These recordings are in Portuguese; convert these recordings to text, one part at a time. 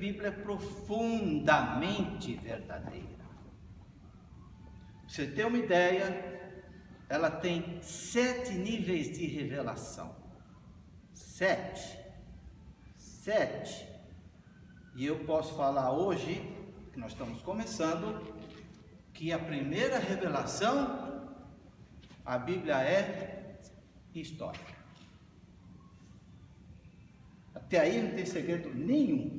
Bíblia é profundamente verdadeira. Pra você ter uma ideia, ela tem 7 níveis de revelação. 7. E eu posso falar hoje, que nós estamos começando, que a primeira revelação, a Bíblia é histórica. Até aí não tem segredo nenhum.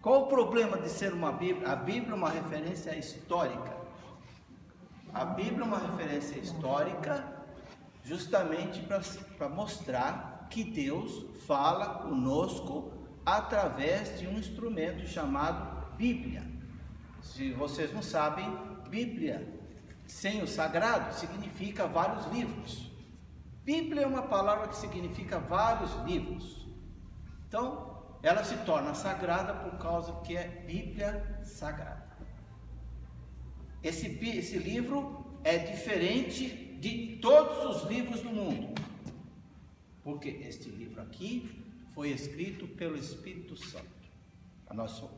Qual o problema de ser uma Bíblia? A Bíblia é uma referência histórica. A Bíblia é uma referência histórica justamente para mostrar que Deus fala conosco através de um instrumento chamado Bíblia. Se vocês não sabem, Bíblia, sem o sagrado, significa vários livros. Bíblia é uma palavra que significa vários livros. Então, ela se torna sagrada por causa que é Bíblia sagrada. Esse livro é diferente de todos os livros do mundo, porque este livro aqui foi escrito pelo Espírito Santo.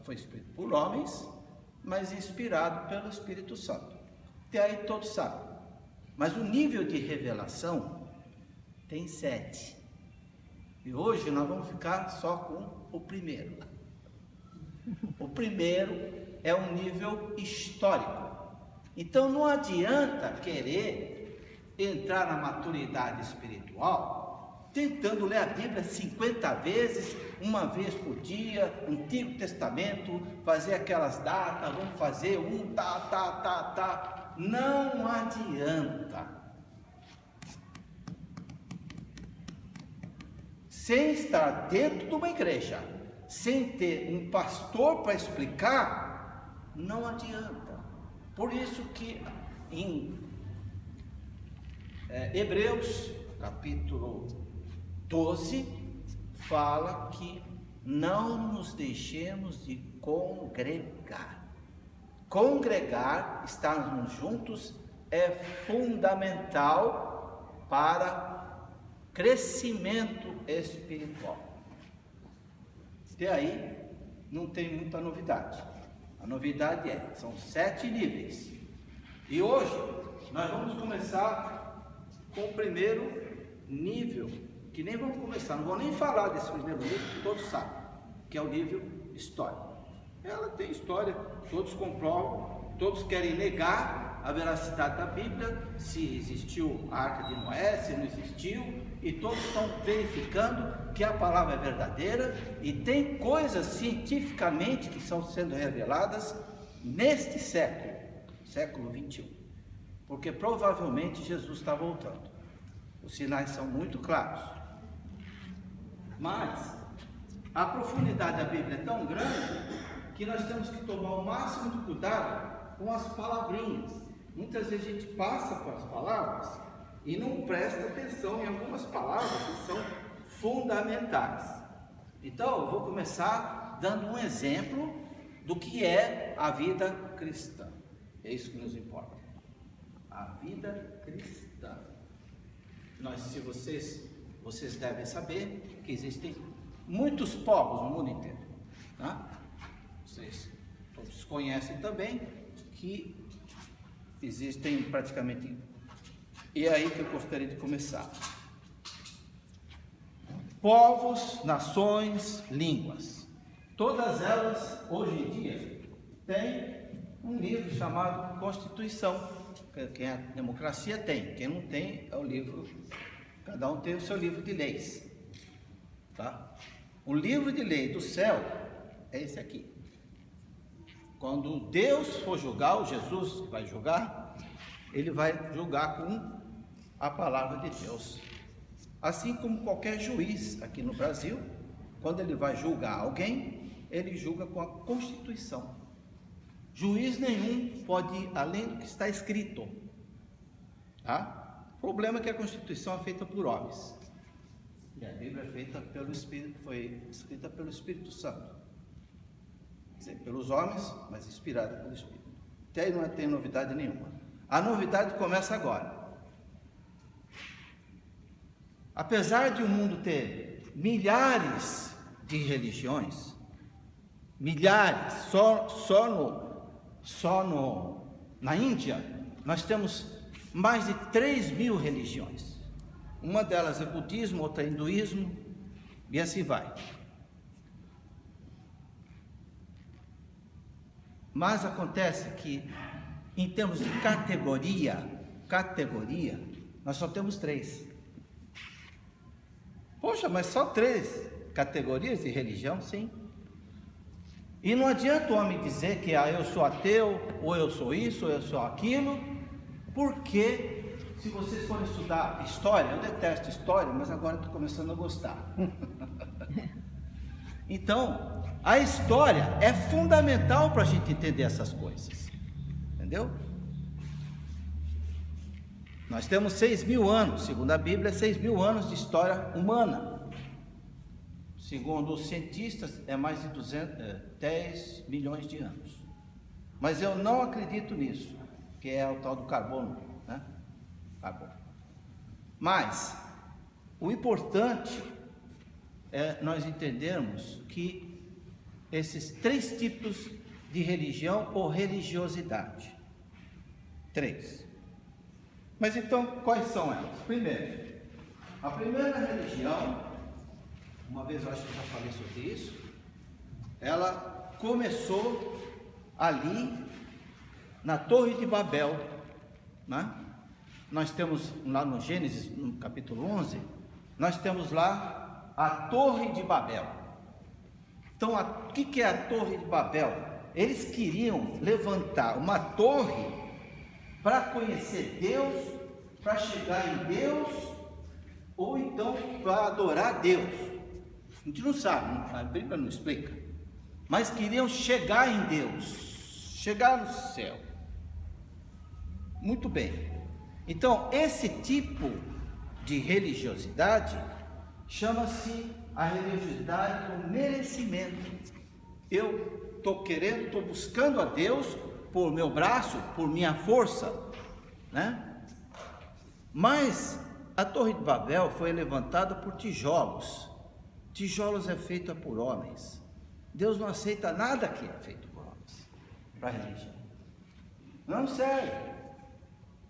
Foi escrito por homens, mas inspirado pelo Espírito Santo. Até aí todos sabem. Mas o nível de revelação tem 7. E hoje nós vamos ficar só com o primeiro. O primeiro é um nível histórico. Então não adianta querer entrar na maturidade espiritual tentando ler a Bíblia 50 vezes, uma vez por dia, Antigo Testamento, fazer aquelas datas, vamos fazer Não adianta. Sem estar dentro de uma igreja, sem ter um pastor para explicar, não adianta. Por isso que em Hebreus, capítulo 12, fala que não nos deixemos de congregar. Congregar, estarmos juntos, é fundamental para crescimento espiritual. Até aí não tem muita novidade. A novidade são 7 níveis. E hoje nós vamos começar com o primeiro nível, que nem vamos começar, não vou nem falar desse primeiro nível, que todos sabem, que é o nível histórico. Ela tem história, todos comprovam, todos querem negar a veracidade da Bíblia, se existiu a Arca de Noé, se não existiu, e todos estão verificando que a palavra é verdadeira, e tem coisas cientificamente que estão sendo reveladas neste século 21, porque provavelmente Jesus está voltando. Os sinais são muito claros, mas a profundidade da Bíblia é tão grande que nós temos que tomar o máximo de cuidado com as palavrinhas. Muitas vezes a gente passa por as palavras e não presta atenção em algumas palavras que são fundamentais. Então eu vou começar dando um exemplo do que é a vida cristã. É isso que nos importa. A vida cristã. Se vocês devem saber que existem muitos povos no mundo inteiro, tá? Vocês todos conhecem também que existem praticamente, e é aí que eu gostaria de começar. Povos, nações, línguas, todas elas hoje em dia têm um livro chamado Constituição. Quem é democracia tem, quem não tem é o livro, cada um tem o seu livro de leis, tá? O livro de lei do céu é esse aqui. Quando Deus for julgar, o Jesus vai julgar, ele vai julgar com a palavra de Deus. Assim como qualquer juiz aqui no Brasil, quando ele vai julgar alguém, ele julga com a Constituição. Juiz nenhum pode ir além do que está escrito, tá? O problema é que a Constituição é feita por homens, e a Bíblia é feita pelo Espírito, foi escrita pelo Espírito Santo. Quer dizer, pelos homens, mas inspirada pelo Espírito. Até aí não tem novidade nenhuma. A novidade começa agora. Apesar de o mundo ter milhares de religiões, milhares, na Índia, nós temos mais de 3.000 religiões. Uma delas é budismo, outra é hinduísmo, e assim vai. Mas acontece que, em termos de categoria, nós só temos 3. Poxa, mas só 3 categorias de religião? Sim. E não adianta o homem dizer que eu sou ateu, ou eu sou isso, ou eu sou aquilo, porque se vocês forem estudar história, eu detesto história, mas agora estou começando a gostar. Então, a história é fundamental para a gente entender essas coisas, entendeu? Nós temos 6.000 anos, segundo a Bíblia, 6.000 anos de história humana. Segundo os cientistas, é mais de 10 milhões de anos. Mas eu não acredito nisso, que é o tal do carbono, né? Carbono. Mas o importante é nós entendermos que esses 3 tipos de religião ou religiosidade. 3. Mas então, quais são elas? Primeiro, a primeira religião, uma vez eu acho que eu já falei sobre isso, ela começou ali na Torre de Babel, né? Nós temos lá no Gênesis, no capítulo 11, nós temos lá a Torre de Babel. Então, o que é a Torre de Babel? Eles queriam levantar uma torre para conhecer Deus, para chegar em Deus, ou então para adorar Deus. A gente não sabe, a Bíblia não explica, mas queriam chegar em Deus, chegar no céu. Muito bem. Então, esse tipo de religiosidade chama-se a religiosidade do merecimento. Eu estou buscando a Deus por meu braço, por minha força, né? Mas a Torre de Babel foi levantada por tijolos. Tijolos é feita por homens. Deus não aceita nada que é feito por homens para a religião. Não serve.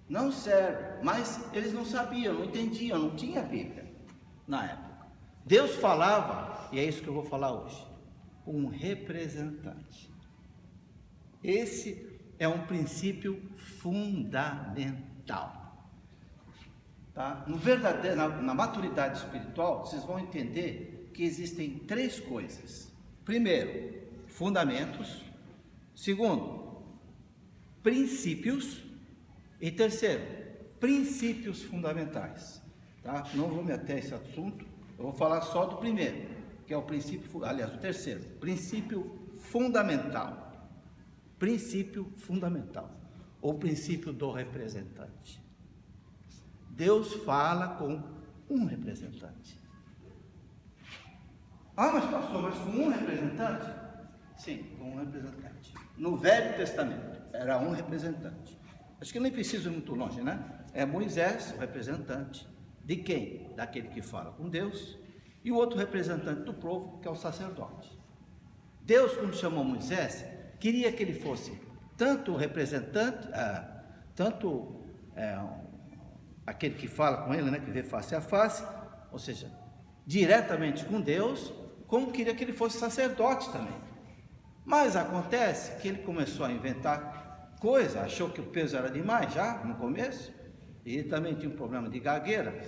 Não serve. Mas eles não sabiam, não entendiam, não tinha Bíblia na época. Deus falava, e é isso que eu vou falar hoje, um representante. Esse é um princípio fundamental. Tá? Na maturidade espiritual, vocês vão entender que existem 3 coisas. Primeiro, fundamentos. Segundo, princípios. E terceiro, princípios fundamentais. Tá? Não vou me ater a esse assunto, eu vou falar só do primeiro, que é o princípio, aliás, o terceiro, princípio fundamental. Princípio fundamental, ou princípio do representante. Deus fala com um representante. Mas pastor, mas com um representante? Sim, com um representante. No Velho Testamento, era um representante. Acho que nem preciso ir muito longe, né? É Moisés, o representante. De quem? Daquele que fala com Deus. E o outro representante do povo, que é o sacerdote. Deus, quando chamou Moisés, queria que ele fosse tanto o representante, aquele que fala com ele, né, que vê face a face, ou seja, diretamente com Deus, como queria que ele fosse sacerdote também. Mas acontece que ele começou a inventar coisa, achou que o peso era demais já no começo, e ele também tinha um problema de gagueira,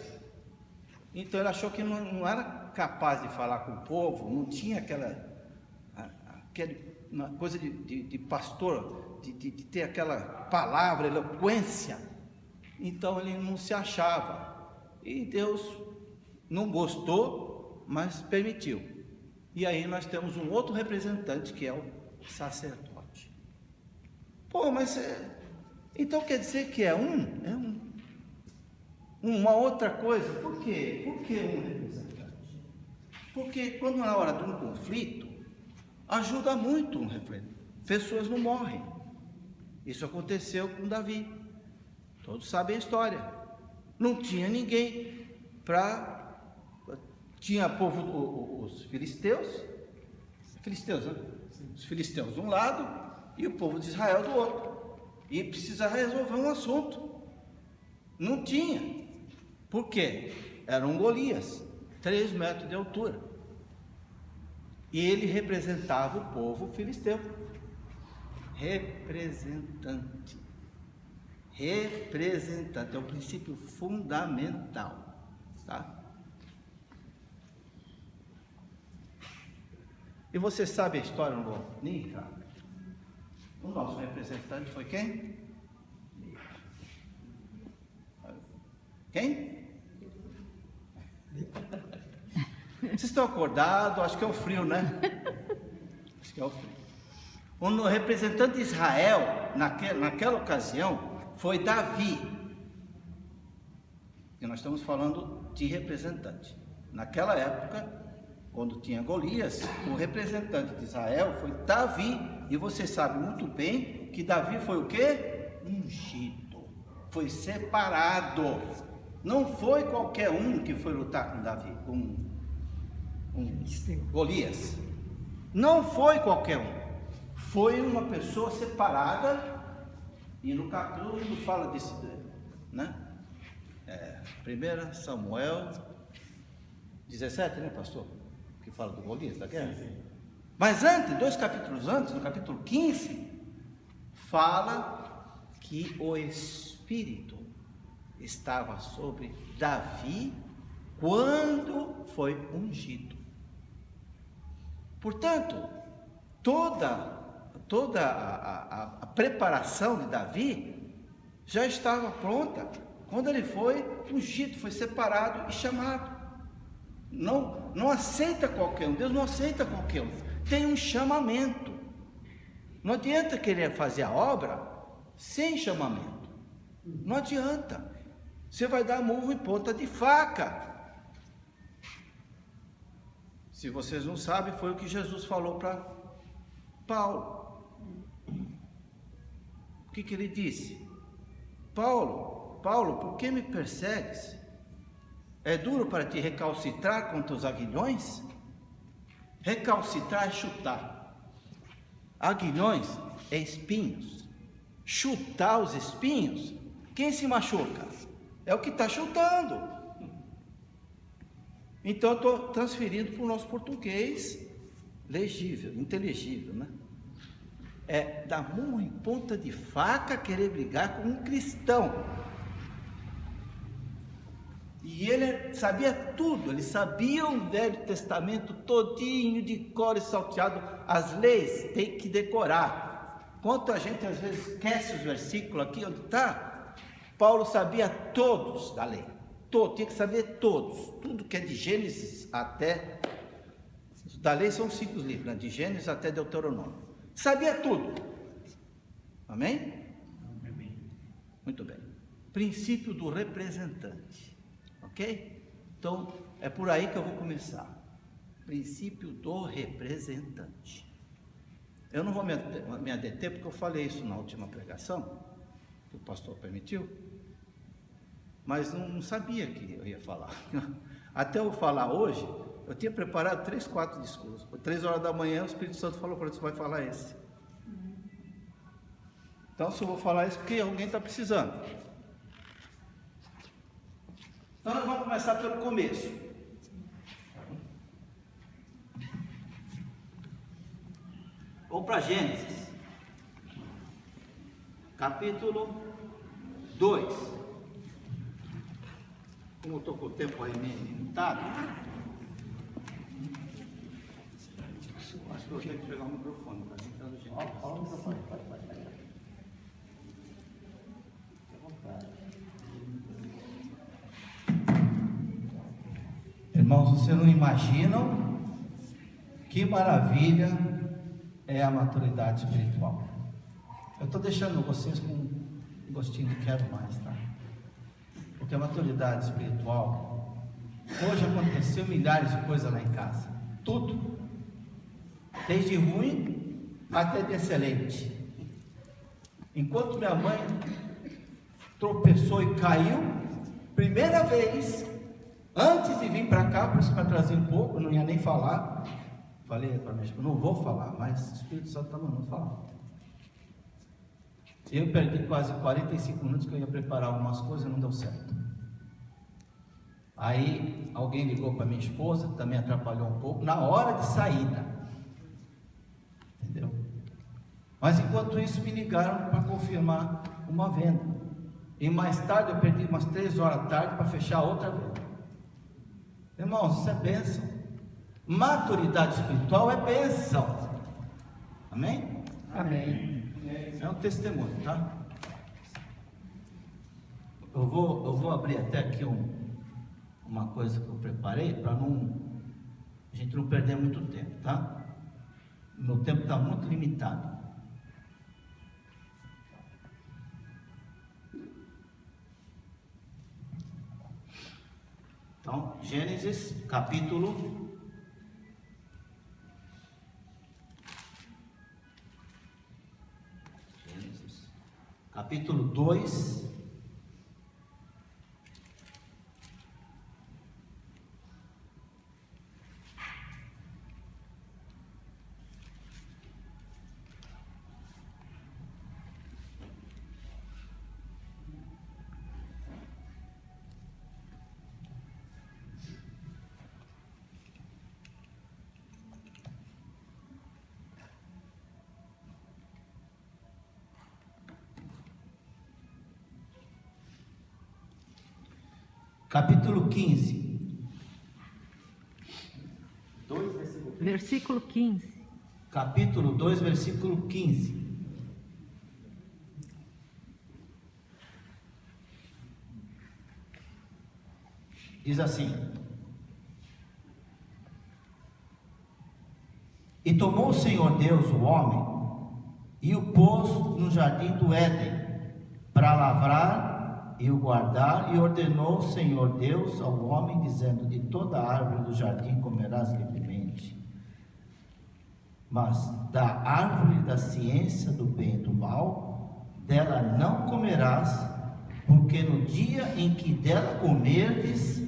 então ele achou que não era capaz de falar com o povo, não tinha aquela coisa de pastor, de ter aquela palavra, eloquência. Então ele não se achava, e Deus não gostou, mas permitiu. E aí nós temos um outro representante, que é o sacerdote. Mas então quer dizer que é uma outra coisa. Por quê? Por que um representante? Porque quando na hora de um conflito, ajuda muito um representante. Pessoas não morrem. Isso aconteceu com Davi. Todos sabem a história. Não tinha ninguém tinha os filisteus Filisteus, né? Os filisteus de um lado e o povo de Israel do outro. E precisa resolver um assunto. Não tinha. Por quê? Era um Golias, 3 metros de altura. E ele representava o povo filisteu. Representante. Representante é um princípio fundamental, tá? E você sabe a história do Nica? O nosso representante foi quem? Quem? Vocês estão acordados? Acho que é o frio, né? Acho que é o frio. O representante de Israel, naquela ocasião, foi Davi. E nós estamos falando de representante. Naquela época, quando tinha Golias, o representante de Israel foi Davi. E você sabe muito bem que Davi foi o quê? Ungido. Foi separado. Não foi qualquer um que foi lutar com Davi, com Golias. Não foi qualquer um. Foi uma pessoa separada. E no capítulo fala disso, né? 1 Samuel 17, né, pastor? Que fala do Golias, da guerra. Sim. Mas antes, 2 capítulos antes, no capítulo 15, fala que o Espírito estava sobre Davi quando foi ungido. Portanto, toda a preparação de Davi já estava pronta quando ele foi ungido, foi separado e chamado. Não aceita qualquer um. Deus não aceita qualquer um. Tem um chamamento. Não adianta querer fazer a obra sem chamamento. Não adianta. Você vai dar murro em ponta de faca. Se vocês não sabem, foi o que Jesus falou para Paulo. O que ele disse? Paulo, por que me persegues? É duro para ti recalcitrar contra os aguilhões? Recalcitrar é chutar. Aguilhões é espinhos. Chutar os espinhos, quem se machuca? É o que está chutando. Então eu estou transferindo para o nosso português legível, inteligível, né? É dar murro em ponta de faca querer brigar com um cristão. E ele sabia tudo, ele sabia o Velho Testamento todinho, de cor e salteado, as leis tem que decorar. Quanto a gente às vezes esquece os versículos aqui onde está, Paulo sabia todos da lei, tinha que saber todos, tudo que é de Gênesis até, da lei são 5 livros, né? De Gênesis até Deuteronômio, sabia tudo, amém? Amém. Muito bem, princípio do representante. Ok? Então, é por aí que eu vou começar. Princípio do representante. Eu não vou me adeter, porque eu falei isso na última pregação, que o pastor permitiu, mas não sabia que eu ia falar. Até eu falar hoje, eu tinha preparado 3, 4 discursos. 3 horas da manhã, o Espírito Santo falou para você, vai falar esse. Então, se eu vou falar isso, porque alguém está precisando. Então nós vamos começar pelo começo. Vamos para Gênesis, capítulo 2. Como eu estou com o tempo aí limitado, acho que eu tenho que pegar o microfone para entrar no Gênesis. Irmãos, vocês não imaginam que maravilha é a maturidade espiritual. Eu estou deixando vocês com um gostinho de quero mais, tá? Porque a maturidade espiritual, hoje aconteceu milhares de coisas lá em casa, tudo, desde ruim até de excelente. Enquanto minha mãe tropeçou e caiu, primeira vez, antes de vir para cá, por isso para trazer um pouco, não ia nem falar, Falei para minha esposa, não vou falar, mas o Espírito Santo está mandando falar. Eu perdi quase 45 minutos que eu ia preparar algumas coisas e não deu certo. Aí alguém ligou para minha esposa, também atrapalhou um pouco, na hora de saída. Entendeu? Mas enquanto isso me ligaram para confirmar uma venda. E mais tarde eu perdi umas 3 horas da tarde para fechar outra venda. Irmãos, isso é bênção. Maturidade espiritual é bênção. Amém? Amém. É um testemunho, tá? Eu vou abrir até aqui uma coisa que eu preparei para a gente não perder muito tempo, tá? Meu tempo está muito limitado. Então, Gênesis capítulo 2. Capítulo 15. Versículo 15. Capítulo 2, versículo 15. Diz assim: E tomou o Senhor Deus o homem e o pôs no jardim do Éden para lavrar e o guardar, e ordenou o Senhor Deus ao homem, dizendo: de toda árvore do jardim comerás livremente, mas da árvore da ciência do bem e do mal, dela não comerás, porque no dia em que dela comerdes,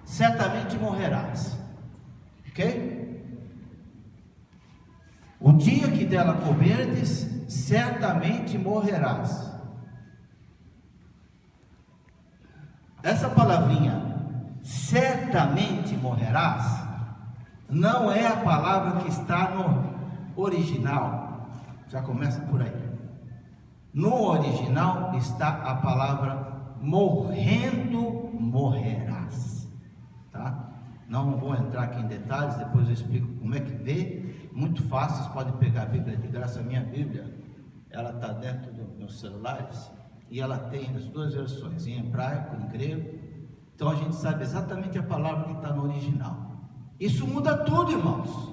certamente morrerás. Ok? O dia que dela comerdes, certamente morrerás. Essa palavrinha, certamente morrerás, não é a palavra que está no original. Já começa por aí. No original está a palavra morrendo morrerás, tá? Não vou entrar aqui em detalhes, depois eu explico como é que vê. Muito fácil, vocês podem pegar a Bíblia de graça. A minha Bíblia, ela está dentro dos meus celulares, e ela tem as 2 versões, em hebraico e em grego. Então a gente sabe exatamente a palavra que está no original. Isso muda tudo, irmãos.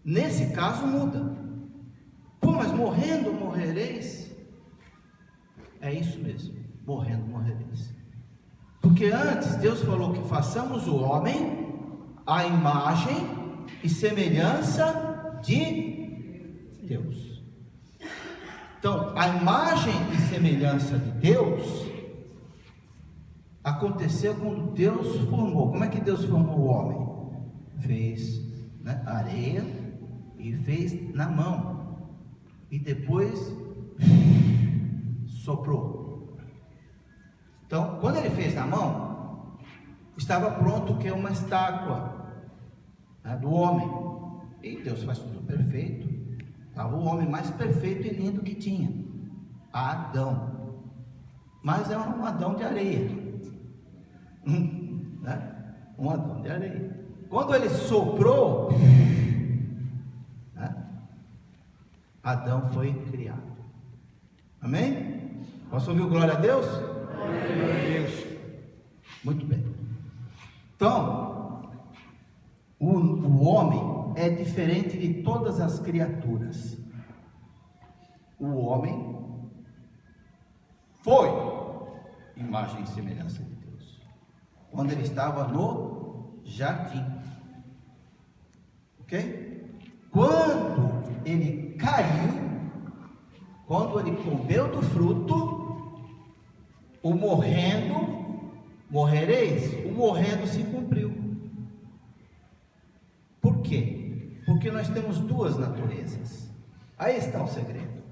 Nesse caso muda. Pô, mas morrendo morrereis? É isso mesmo, morrendo morrereis. Porque antes Deus falou que façamos o homem à imagem e semelhança de Deus. Então, a imagem e semelhança de Deus aconteceu quando Deus formou. Como é que Deus formou o homem? Fez, né, areia e fez na mão, e depois soprou. Então, quando ele fez na mão, estava pronto o que é uma estátua, né, do homem. E Deus faz tudo perfeito. Estava o homem mais perfeito e lindo que tinha, Adão. Mas é um Adão de areia, né? Um Adão de areia. Quando ele soprou, né, Adão foi criado. Amém? Posso ouvir o glória a Deus? Glória a Deus. Muito bem. Então, o homem é diferente de todas as criaturas. O homem foi imagem e semelhança de Deus quando ele estava no jardim, ok? Quando ele caiu, quando ele comeu do fruto, o morrendo morrereis, o morrendo se cumpriu. Porque nós temos duas naturezas. Aí está o segredo.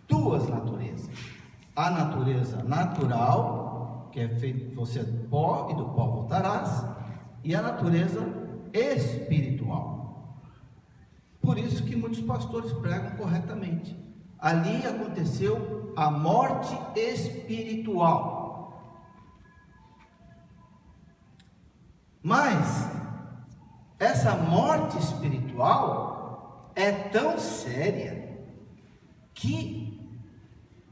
Duas naturezas. A natureza natural, que é feito você do pó e do pó voltarás, e a natureza espiritual. Por isso que muitos pastores pregam corretamente. Ali aconteceu a morte espiritual. Mas essa morte espiritual é tão séria que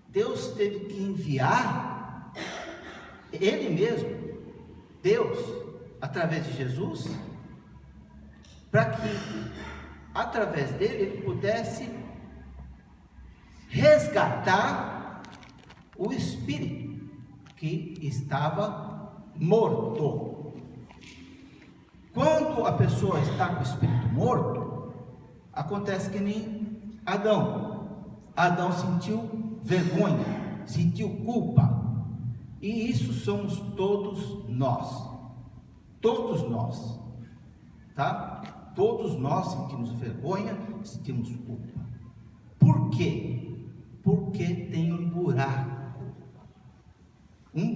Deus teve que enviar Ele mesmo, Deus, através de Jesus, para que através dele Ele pudesse resgatar o espírito que estava morto. Quando a pessoa está com o espírito morto, acontece que nem Adão. Adão sentiu vergonha, sentiu culpa, e isso somos todos nós, tá? Todos nós sentimos vergonha, sentimos culpa. Por quê? Porque tem um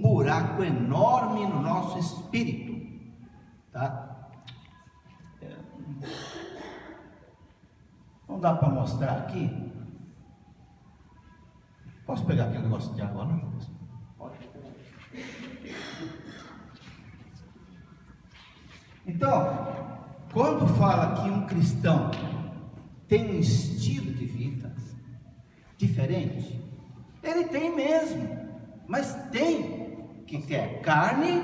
buraco enorme no nosso espírito, tá? Não dá para mostrar aqui. Posso pegar aquele negócio de água? Não? Pode. Então, quando fala que um cristão tem um estilo de vida diferente, ele tem mesmo, mas tem que é carne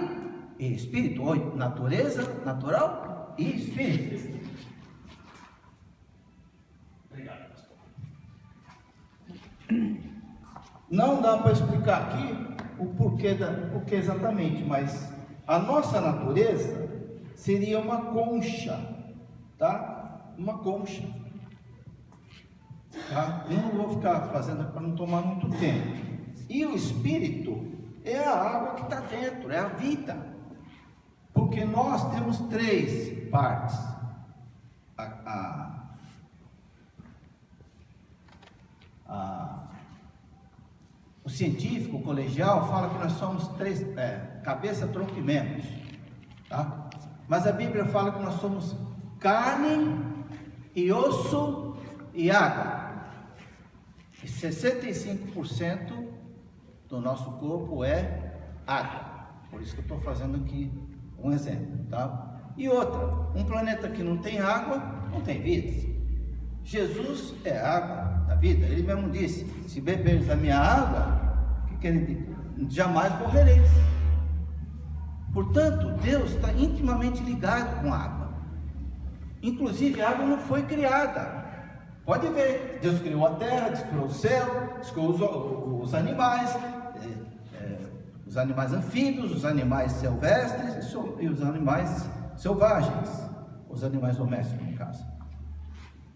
e espírito, ou natureza natural e espírito. Obrigado, pastor. Não dá para explicar aqui o porquê exatamente, mas a nossa natureza seria uma concha, tá? Uma concha, tá? Eu não vou ficar fazendo para não tomar muito tempo. E o espírito é a água que está dentro, é a vida, porque nós temos três partes. O científico, o colegial, fala que nós somos três, cabeça, tronco e membros, tá? Mas a Bíblia fala que nós somos carne e osso e água. E 65% do nosso corpo é água. Por isso que eu estou fazendo aqui um exemplo, tá? E outra, um planeta que não tem água, não tem vida. Jesus é a água da vida. Ele mesmo disse: se beberes da minha água, que ele diz? Jamais morrereis. Portanto, Deus está intimamente ligado com a água. Inclusive, a água não foi criada. Pode ver, Deus criou a terra, Deus criou o céu, Deus criou os animais, os animais anfíbios, os animais silvestres e os animais selvagens, os animais domésticos, no caso.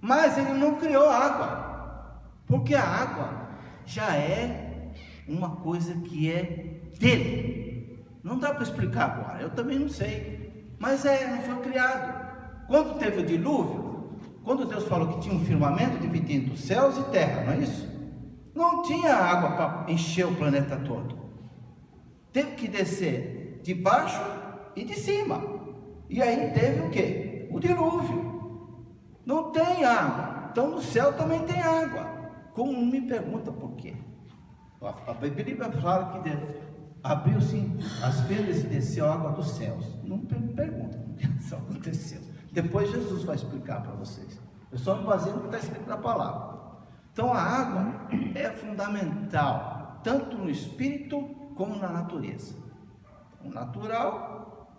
Mas Ele não criou a água, porque a água já é uma coisa que é dele. Não dá para explicar agora, eu também não sei, mas não foi criado. Quando teve o dilúvio, quando Deus falou que tinha um firmamento dividindo céus e terra, não é isso? Não tinha água para encher o planeta todo. Teve que descer de baixo e de cima. E aí teve o quê? O dilúvio. Não tem água. Então no céu também tem água. Como não me pergunta por quê? A Bíblia fala que abriu-se as fendas e desceu a água dos céus. Não me pergunta como que isso aconteceu. Depois Jesus vai explicar para vocês. Eu só me baseio no que está escrito na palavra. Então a água é fundamental, tanto no espírito como na natureza. O natural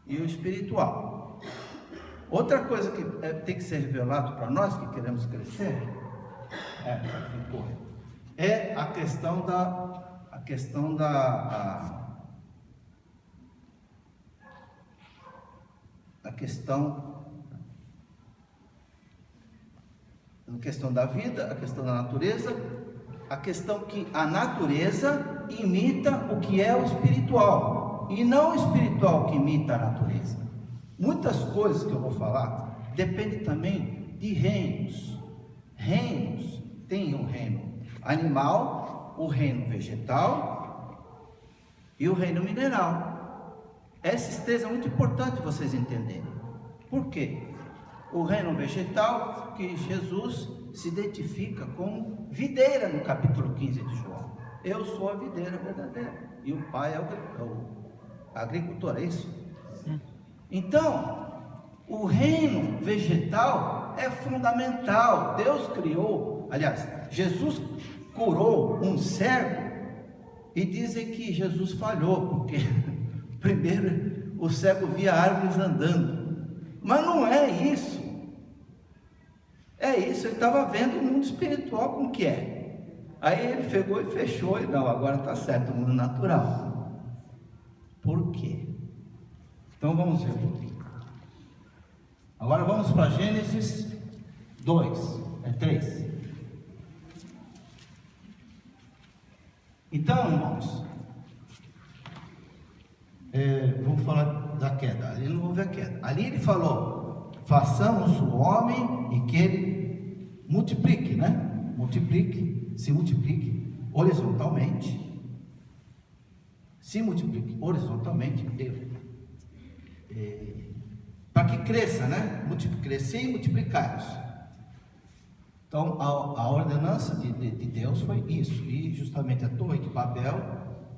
e o espiritual. Outra coisa que tem que ser revelado para nós que queremos crescer é a questão da vida, a questão da natureza, a questão que a natureza imita o que é o espiritual, e não o espiritual que imita a natureza. Muitas coisas que eu vou falar depende também de reinos. Reinos, tem um reino animal, o reino vegetal e o reino mineral. Esses três é muito importante vocês entenderem. Por quê? O reino vegetal, que Jesus se identifica como videira no capítulo 15 de João. Eu sou a videira verdadeira e o Pai é o agricultor, é isso? Então, o reino vegetal é fundamental. Deus criou, aliás, Jesus curou um cego e dizem que Jesus falhou, porque primeiro o cego via árvores andando, mas não é isso. É isso, ele estava vendo o mundo espiritual como que é. Aí ele pegou e fechou, e não, agora está certo, o mundo natural. Por quê? Então vamos ver um pouquinho. Agora vamos para Gênesis 3. Então, irmãos, vamos falar da queda. Ali não houve a queda. Ali ele falou: façamos o homem e que ele multiplique, né? Se multiplique horizontalmente. Se multiplique horizontalmente. Para que cresça, né? Crescer e multiplicar isso. Então, a ordenança de Deus foi isso. E justamente a torre de Babel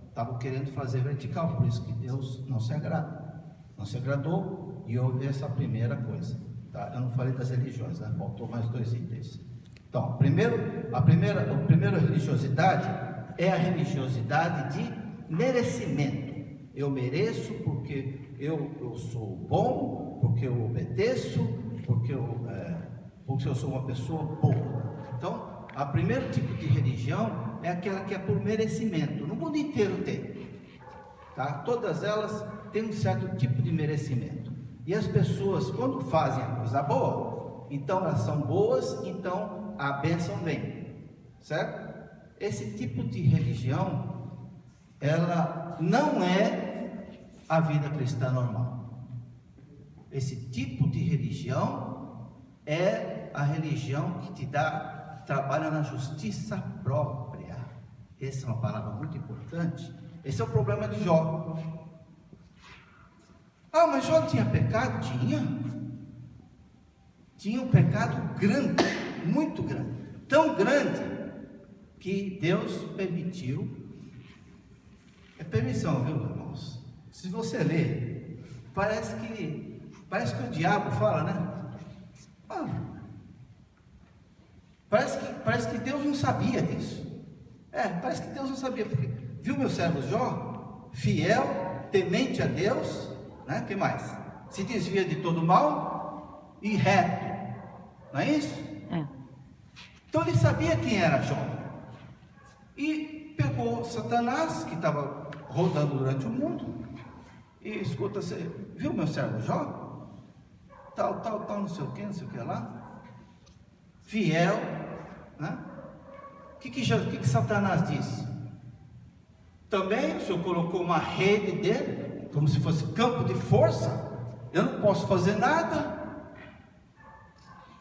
estava querendo fazer vertical, por isso que Deus não se agrada. Não se agradou e houve essa primeira coisa. Tá? Eu não falei das religiões, né? Faltou mais 2 itens. Então, a primeira religiosidade é a religiosidade de merecimento. Eu mereço porque eu sou bom, porque eu obedeço, porque eu sou uma pessoa boa. Então, o primeiro tipo de religião é aquela que é por merecimento. No mundo inteiro tem, tá? Todas elas têm um certo tipo de merecimento. E as pessoas, quando fazem a coisa boa, então elas são boas, então a bênção vem, certo? Esse tipo de religião, ela não é a vida cristã normal. Esse tipo de religião é a religião que te trabalha na justiça própria. Essa é uma palavra muito importante. Esse é o problema de Jó. Ah, mas Jó tinha pecado? Tinha um pecado grande, muito grande, tão grande que Deus permitiu. É permissão, viu, irmãos? Se você ler, parece que o diabo fala, né? Parece que Deus não sabia disso. Parece que Deus não sabia, porque viu meu servo Jó, fiel, temente a Deus, né? Que mais? Se desvia de todo mal e reto. Não é isso? Então ele sabia quem era Jó. E pegou Satanás, que estava rodando durante o mundo, e escuta, você viu meu servo Jó? Tal, não sei o que lá. Fiel, né? O que Satanás disse? Também o Senhor colocou uma rede dele, como se fosse campo de força. Eu não posso fazer nada.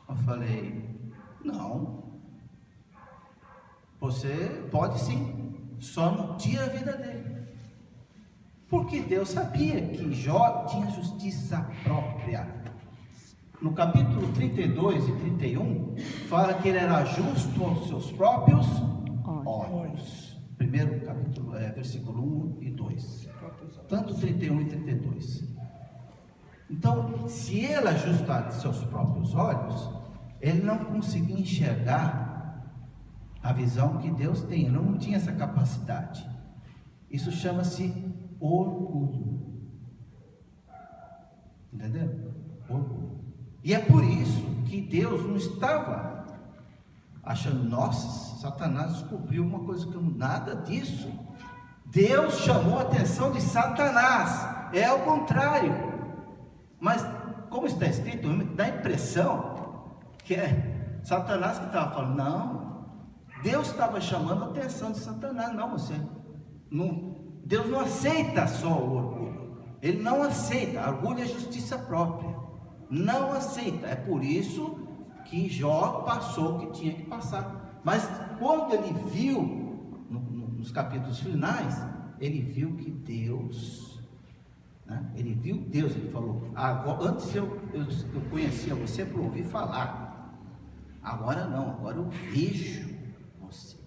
Eu falei: não, você pode sim, só não tira a vida dele. Porque Deus sabia que Jó tinha justiça própria. No capítulo 32 e 31, fala que ele era justo aos seus próprios olhos. Primeiro capítulo, versículo 1 e 2. Tanto 31 e 32. Então, se ele é justo aos seus próprios olhos, ele não conseguia enxergar a visão que Deus tem. Ele não tinha essa capacidade. Isso chama-se orgulho. Entendeu? Orgulho. E é por isso que Deus não estava achando: nossa, Satanás descobriu uma coisa que eu nada disso. Deus chamou a atenção de Satanás. É ao contrário. Mas, como está escrito, dá a impressão que é Satanás que estava falando. Não, Deus estava chamando a atenção de Satanás. Deus não aceita só o orgulho. Ele não aceita. Orgulho é justiça própria. não aceita. É por isso que Jó passou o que tinha que passar. Mas quando ele viu, nos capítulos finais, ele viu que Deus, né? Ele viu Deus, ele falou, antes eu conhecia você por ouvir falar, agora não, agora eu vejo você.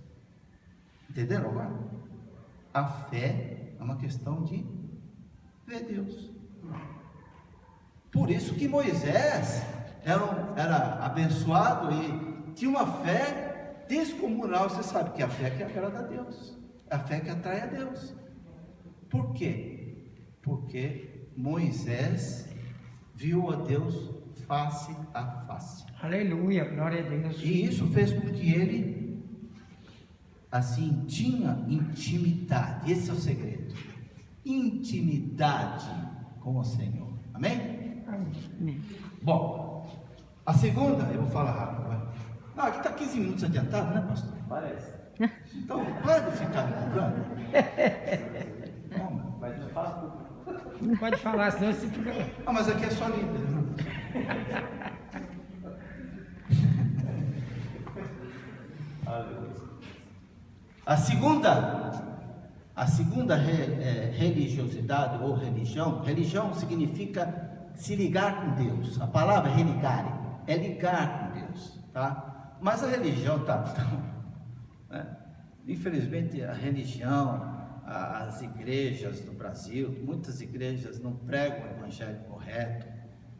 Entenderam agora? A fé é uma questão de ver Deus. Por isso que Moisés era abençoado e tinha uma fé descomunal. Você sabe que a fé que agrada a Deus, a fé que atrai a Deus. Por quê? Porque Moisés viu a Deus face a face. Aleluia, glória a Deus. E isso fez com que ele, assim, tinha intimidade. Esse é o segredo. Intimidade com o Senhor. Amém? Amém. Bom, a segunda, eu vou falar rápido. Vai. Não, aqui está 15 minutos adiantado, né, pastor? Parece. Então, pode ficar me cobrando. Não, Mas não faço. Não pode falar, senão esse programa. mas aqui é só líder. Né? A segunda religiosidade ou religião significa se ligar com Deus. A palavra religare é ligar com Deus, tá? Mas a religião né? Infelizmente a religião, as igrejas no Brasil, muitas igrejas não pregam o evangelho correto,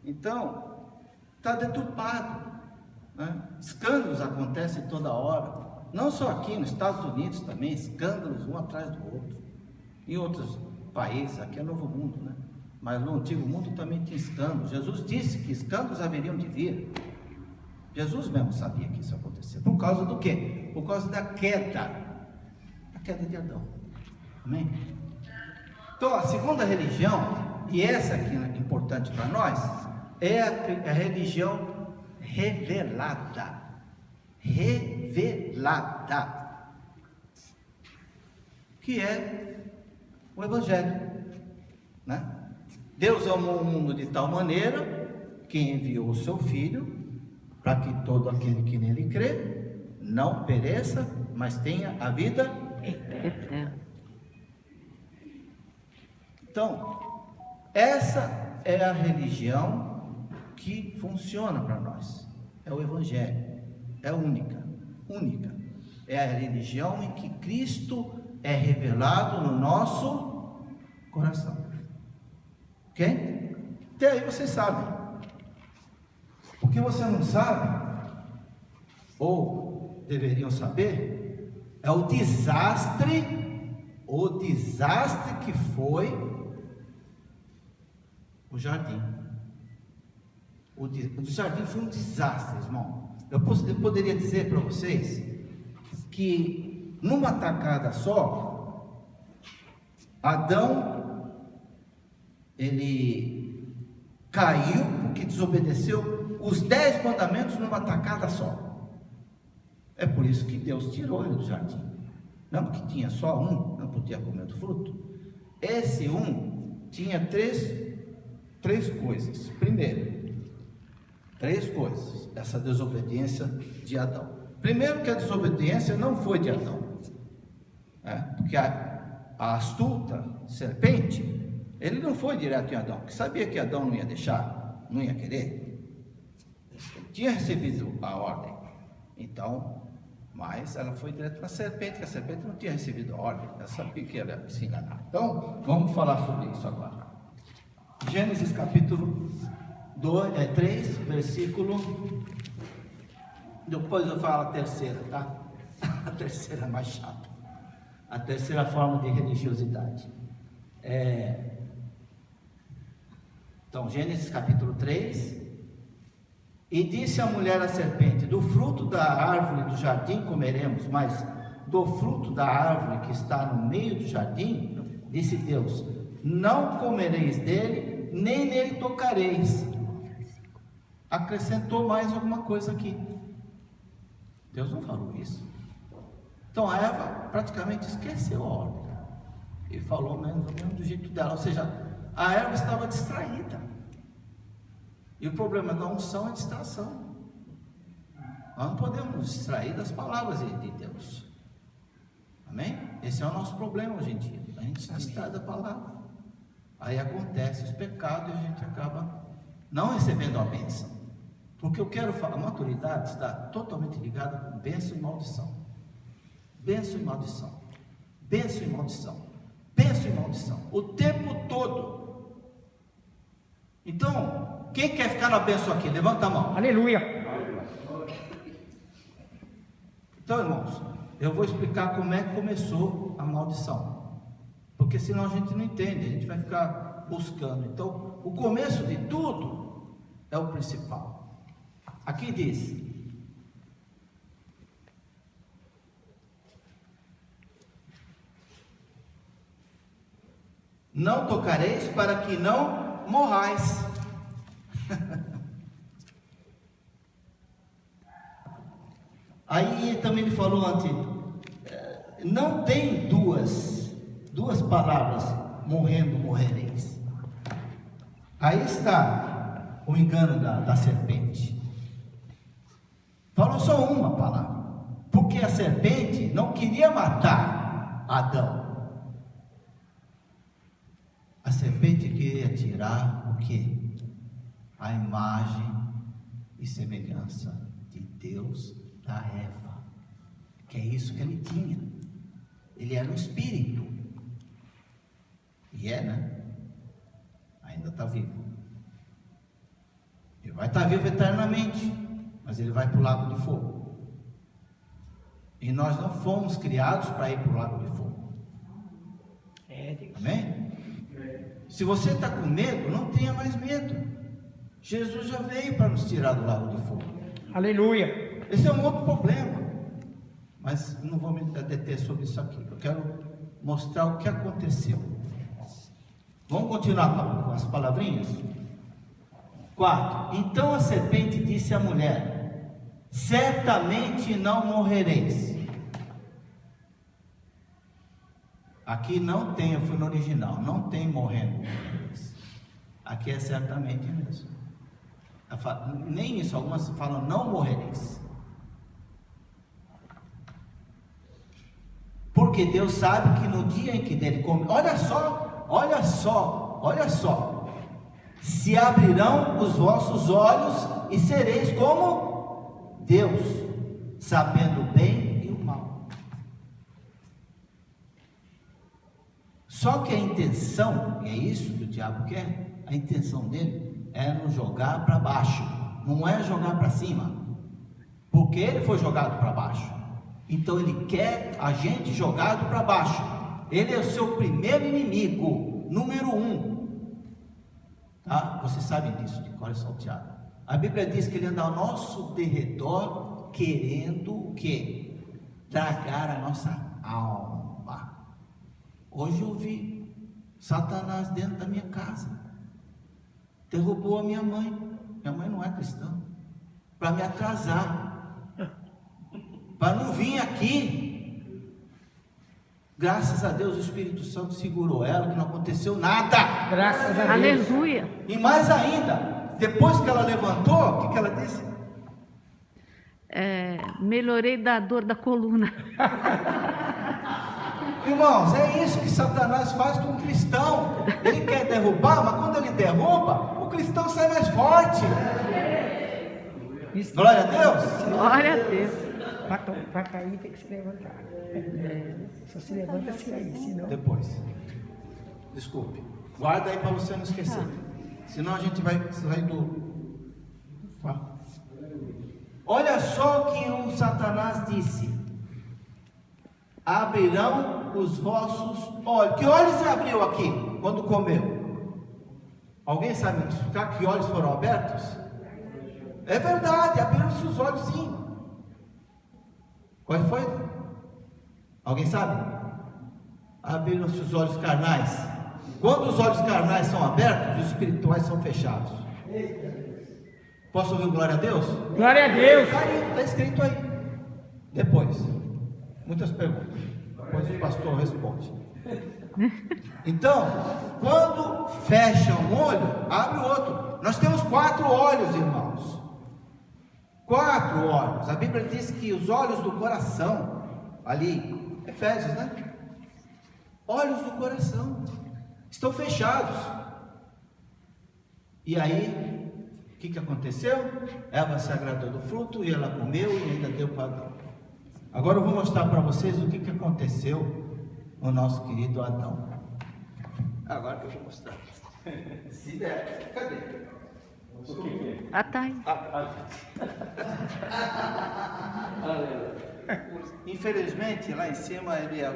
então está deturpado, né? Escândalos acontecem toda hora, não só aqui nos Estados Unidos também, escândalos um atrás do outro, em outros países, aqui é Novo Mundo, né? Mas no Antigo Mundo também tinha escândalos. Jesus disse que escândalos haveriam de vir. Jesus mesmo sabia que isso ia acontecer. Por causa do quê? Por causa da queda. A queda de Adão. Amém? Então a segunda religião, e essa aqui é importante para nós, é a religião revelada. Revelada. Que é o Evangelho, né? Deus amou o mundo de tal maneira que enviou o seu Filho para que todo aquele que nele crê não pereça, mas tenha a vida eterna. Então, essa é a religião que funciona para nós. É o Evangelho, é única. É a religião em que Cristo é revelado no nosso coração. Ok? Até aí vocês sabem. O que você não sabe, ou deveriam saber, é o desastre que foi o jardim. O jardim foi um desastre, irmão. Eu poderia dizer para vocês que numa tacada só, Adão, ele caiu porque desobedeceu os 10 mandamentos numa tacada só. É por isso que Deus tirou ele do jardim. Não porque tinha só um, não podia comer do fruto. Esse um tinha três coisas. Primeiro, 3 coisas, essa desobediência de Adão. Primeiro que a desobediência não foi de Adão, porque a astuta serpente, ele não foi direto em Adão, porque sabia que Adão não ia deixar, não ia querer, ele tinha recebido a ordem, então, mas ela foi direto para a serpente, que a serpente não tinha recebido a ordem, ela sabia que ia se enganar. Então, vamos falar sobre isso agora. Gênesis capítulo 3, versículo, depois eu falo a terceira, tá? A terceira é mais chata, a terceira forma de religiosidade. Então, Gênesis capítulo 3, e disse a mulher à serpente: do fruto da árvore do jardim comeremos, mas do fruto da árvore que está no meio do jardim, disse Deus, não comereis dele, nem nele tocareis. Acrescentou mais alguma coisa aqui. Deus não falou isso. Então a Eva praticamente esqueceu a ordem e falou menos ou menos do jeito dela, ou seja, a Eva estava distraída. E o problema da unção é distração. Nós não podemos nos distrair das palavras de Deus. Amém? Esse é o nosso problema hoje em dia. A gente se distrai da palavra. Aí acontece os pecados e a gente acaba não recebendo a bênção. Porque eu quero falar, a maturidade está totalmente ligada com bênção e maldição. Bênção e maldição. Bênção e maldição. Bênção e maldição. O tempo todo. Então, quem quer ficar na bênção aqui? Levanta a mão. Aleluia. Então, irmãos, eu vou explicar como é que começou a maldição. Porque senão a gente não entende, a gente vai ficar buscando. Então, o começo de tudo é o principal. Aqui diz: não tocareis para que não morrais. Aí também ele falou antes, não tem duas palavras, morrendo, morrereis. Aí está o engano da serpente. Falou só uma palavra, porque a serpente não queria matar Adão. A serpente queria tirar o quê? A imagem e semelhança de Deus da Eva, que é isso que ele tinha. Ele era um espírito, e né? Ainda está vivo. Ele vai estar vivo eternamente, mas ele vai para o lago de fogo. E nós não fomos criados para ir para o lago de fogo. Amém? Se você está com medo, não tenha mais medo. Jesus já veio para nos tirar do lago de fogo. Aleluia. Esse é um outro problema, mas não vou me deter sobre isso aqui. Eu quero mostrar o que aconteceu. Vamos continuar com as palavrinhas? 4. Então a serpente disse à mulher: certamente não morrereis. Aqui não tem, eu fui no original, não tem morrendo. Aqui é certamente mesmo. Nem isso, algumas falam não morrereis. Porque Deus sabe que no dia em que dele come, olha só, se abrirão os vossos olhos e sereis como Deus, sabendo o bem e o mal. Só que a intenção, e é isso que o diabo quer, a intenção dele é nos jogar para baixo, não é jogar para cima, porque ele foi jogado para baixo. Então ele quer a gente jogado para baixo. Ele é o seu primeiro inimigo, número 1. Tá? Você sabe disso, de cor e salteado. A Bíblia diz que ele anda ao nosso derredor, querendo o quê? Tragar a nossa alma. Hoje eu vi Satanás dentro da minha casa. Derrubou a minha mãe. Minha mãe não é cristã. Para me atrasar. Para não vir aqui. Graças a Deus o Espírito Santo segurou ela, que não aconteceu nada. Graças a Deus. Aleluia. E mais ainda, depois que ela levantou, o que ela disse? Melhorei da dor da coluna. Irmãos, é isso que Satanás faz com o cristão. Ele quer derrubar, mas quando ele derruba, o cristão sai mais forte. Isso. Glória a Deus. Glória a Deus. Para cair tem que se levantar. Só se levanta se cair, senão... Depois. Desculpe. Guarda aí para você não esquecer. Senão a gente vai sair do... Olha só o que o Satanás disse. Abrirão os vossos olhos. Que olhos ele abriu aqui quando comeu? Alguém sabe explicar que olhos foram abertos? É verdade, abriram-se os olhos sim. Qual foi? Alguém sabe? Abriram-se os olhos carnais. Quando os olhos carnais são abertos, os espirituais são fechados. Posso ouvir glória a Deus? Glória a Deus. Está escrito aí. Depois, muitas perguntas. Depois o pastor responde. Então, quando fecha um olho, abre o outro. Nós temos 4 olhos, irmãos. 4 olhos. A Bíblia diz que os olhos do coração, ali, Efésios, né? Olhos do coração estão fechados. E aí, o que aconteceu? Eva se agradou do fruto e ela comeu e ainda deu para Adão. Agora eu vou mostrar para vocês o que aconteceu no nosso querido Adão. Agora que eu vou mostrar. Se der, cadê? O que é? Ah, tá aí. Infelizmente, lá em cima ele é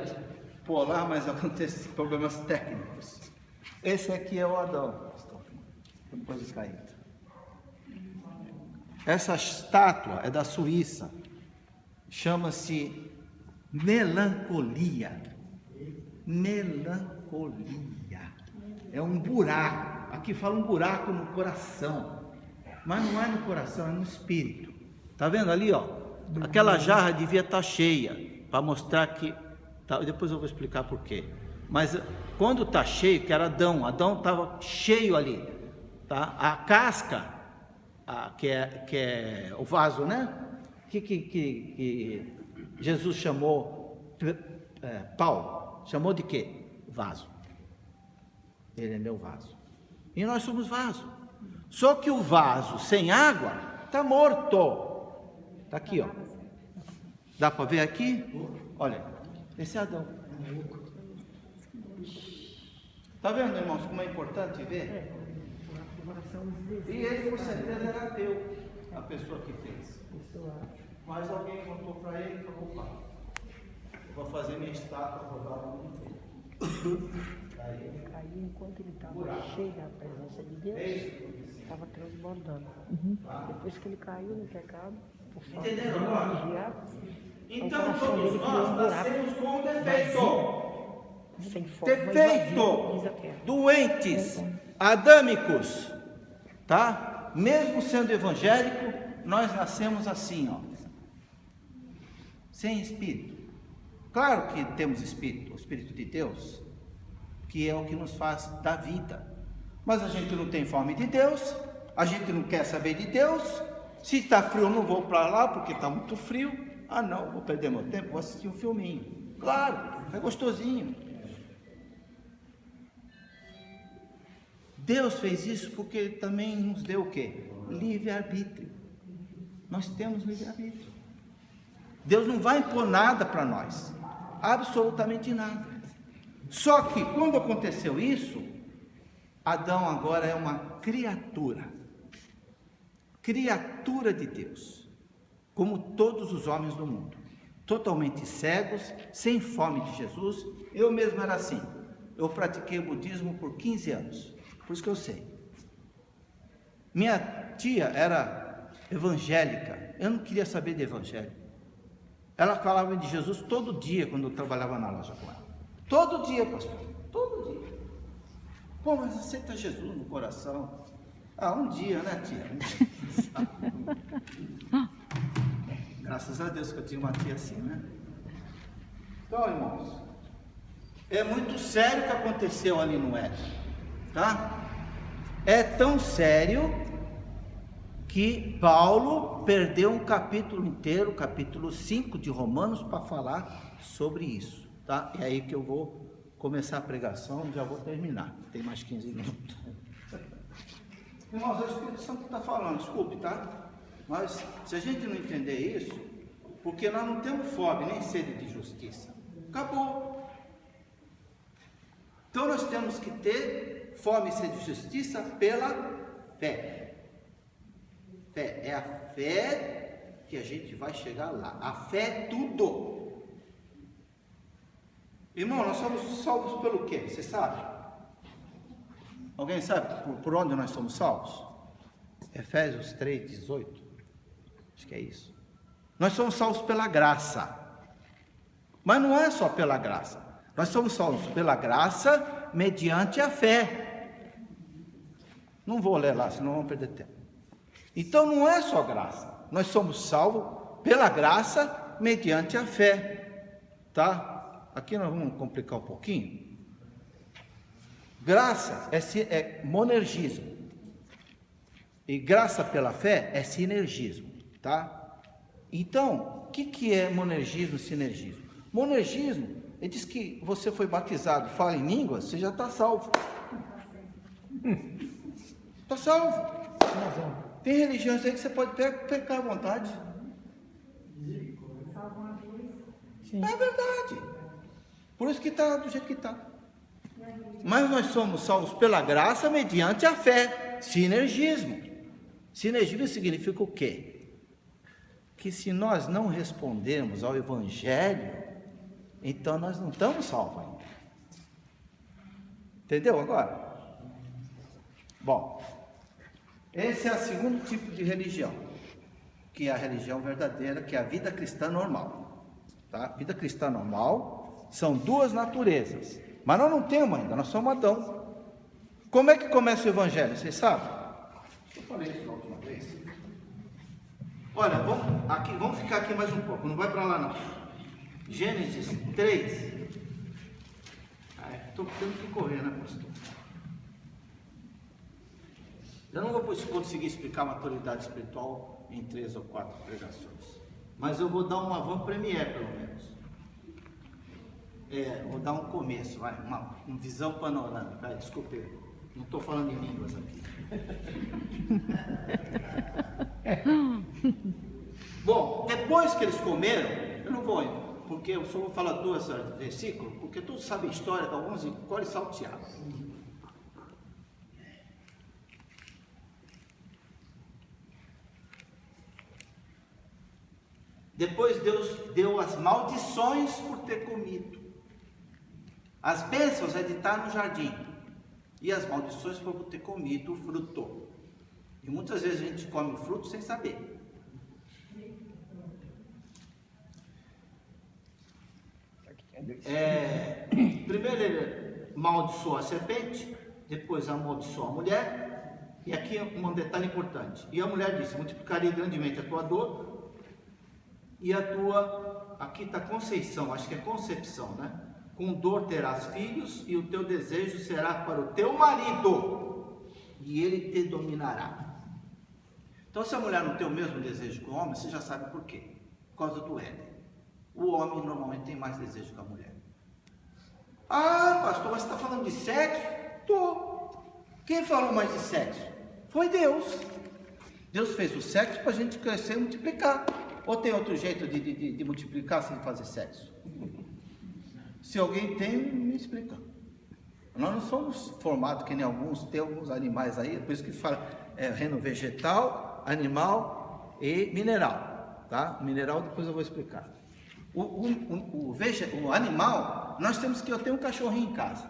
polar, mas acontecem problemas técnicos. Esse aqui é o Adão, depois de caído. Essa estátua é da Suíça, chama-se melancolia. Melancolia. É um buraco. Aqui fala um buraco no coração, mas não é no coração, é no espírito. Tá vendo ali, ó? Aquela jarra devia estar cheia para mostrar que. Tá, depois eu vou explicar por quê. Mas quando está cheio, que era Adão estava cheio ali, tá? A casca, que é o vaso, né? Que Jesus chamou Paulo, chamou de quê? Vaso. Ele é meu vaso. E nós somos vaso. Só que o vaso sem água está morto. Está aqui, ó. Dá para ver aqui? Olha, esse é Adão. Está vendo, irmãos, como é importante ver? E ele, por certeza, era ateu, a pessoa que fez. Mas alguém contou para ele e falou: opa, vou fazer minha estátua rodar o mundo inteiro. Ele caiu enquanto ele estava cheio da presença de Deus, estava transbordando. Depois que ele caiu no pecado, por falta de vigiar, então todos nós nascemos com um defeito. sem forma, Defeito, vazio, diz a terra. doentes, adâmicos, tá? Mesmo sendo evangélico, nós nascemos assim, ó, sem espírito. Claro que temos espírito, o Espírito de Deus, que é o que nos faz dar vida, mas a gente não tem fome de Deus, a gente não quer saber de Deus. Se está frio, eu não vou para lá porque está muito frio. Ah, não, vou perder meu tempo, vou assistir um filminho. Claro, é gostosinho. Deus fez isso porque Ele também nos deu o quê? Livre-arbítrio. Nós temos livre-arbítrio. Deus não vai impor nada para nós, absolutamente nada. Só que quando aconteceu isso, Adão agora é uma criatura de Deus, como todos os homens do mundo, totalmente cegos, sem fome de Jesus. Eu mesmo era assim. Eu pratiquei o budismo por 15 anos, por isso que eu sei. Minha tia era evangélica, eu não queria saber de evangelho. Ela falava de Jesus todo dia quando eu trabalhava na loja com ela. Todo dia, pastor, todo dia. Pô, mas aceita Jesus no coração. Ah, um dia, né, tia? Graças a Deus que eu tinha uma tia assim, né? Então, irmãos, é muito sério o que aconteceu ali no Éden, tá? É tão sério que Paulo perdeu um capítulo inteiro, capítulo 5 de Romanos, para falar sobre isso, tá? É aí que eu vou começar a pregação, já vou terminar, tem mais 15 minutos. Irmãos, é o Espírito Santo que está falando, desculpe, tá? Mas se a gente não entender isso, porque nós não temos fome nem sede de justiça, acabou. Então nós temos que ter fome e sede de justiça pela fé. Fé, é a fé que a gente vai chegar lá. A fé é tudo. Irmão, nós somos salvos pelo quê? Você sabe? Alguém sabe por onde nós somos salvos? Efésios 3:18. Acho que é isso. Nós somos salvos pela graça. Mas não é só pela graça. Nós somos salvos pela graça mediante a fé. Não vou ler lá, senão vamos perder tempo. Então não é só graça. Nós somos salvos pela graça mediante a fé. Tá? Aqui nós vamos complicar um pouquinho. Graça é monergismo. E graça pela fé é sinergismo, tá? Então, o que é monergismo e sinergismo? Monergismo, ele diz que você foi batizado, fala em línguas, você já está salvo. Está salvo. Tem religiões aí que você pode pecar à vontade. Sim. É verdade. Por isso que está do jeito que está. Mas nós somos salvos pela graça mediante a fé. Sinergismo. Sinergismo significa o quê? Que se nós não respondermos ao Evangelho, então nós não estamos salvos ainda. Entendeu agora? Bom, esse é o segundo tipo de religião, que é a religião verdadeira, que é a vida cristã normal. Tá? Vida cristã normal são duas naturezas, mas nós não temos ainda, nós somos Adão. Como é que começa o Evangelho? Vocês sabem? Eu falei isso na última vez. Olha, vamos ficar aqui mais um pouco, não vai para lá não. Gênesis 3. Estou tendo que correr, né, pastor? Eu não vou conseguir explicar a maturidade espiritual em 3 ou 4 pregações, mas eu vou dar uma avant-première pelo menos. Vou dar um começo, uma visão panorâmica. Desculpe, não estou falando em línguas aqui. Bom, depois que eles comeram, eu não vou, porque eu só vou falar 2 versículos, porque todos sabem a história de alguns encolhem salteados. Depois Deus deu as maldições por ter comido. As bênçãos é de estar no jardim. E as maldições por ter comido o fruto. E muitas vezes a gente come o fruto sem saber. Primeiro ele amaldiçoou a serpente, depois amaldiçoou a mulher. E aqui um detalhe importante. E a mulher disse: multiplicarei grandemente a tua dor. E a tua, aqui está conceição, acho que é concepção, né? Com dor terás filhos, e o teu desejo será para o teu marido, e ele te dominará. Então, se a mulher não tem o mesmo desejo que o homem, você já sabe por quê. Por causa do Éden. O homem normalmente tem mais desejo que a mulher. Ah, pastor, mas você está falando de sexo? Estou. Quem falou mais de sexo? Foi Deus. Deus fez o sexo para a gente crescer e multiplicar. Ou tem outro jeito de multiplicar sem fazer sexo? Se alguém tem, me explica. Nós não somos formados que nem alguns, tem alguns animais aí, por isso que fala reino vegetal, animal e mineral. Tá? Mineral depois eu vou explicar. O animal, nós temos que, eu tenho um cachorrinho em casa.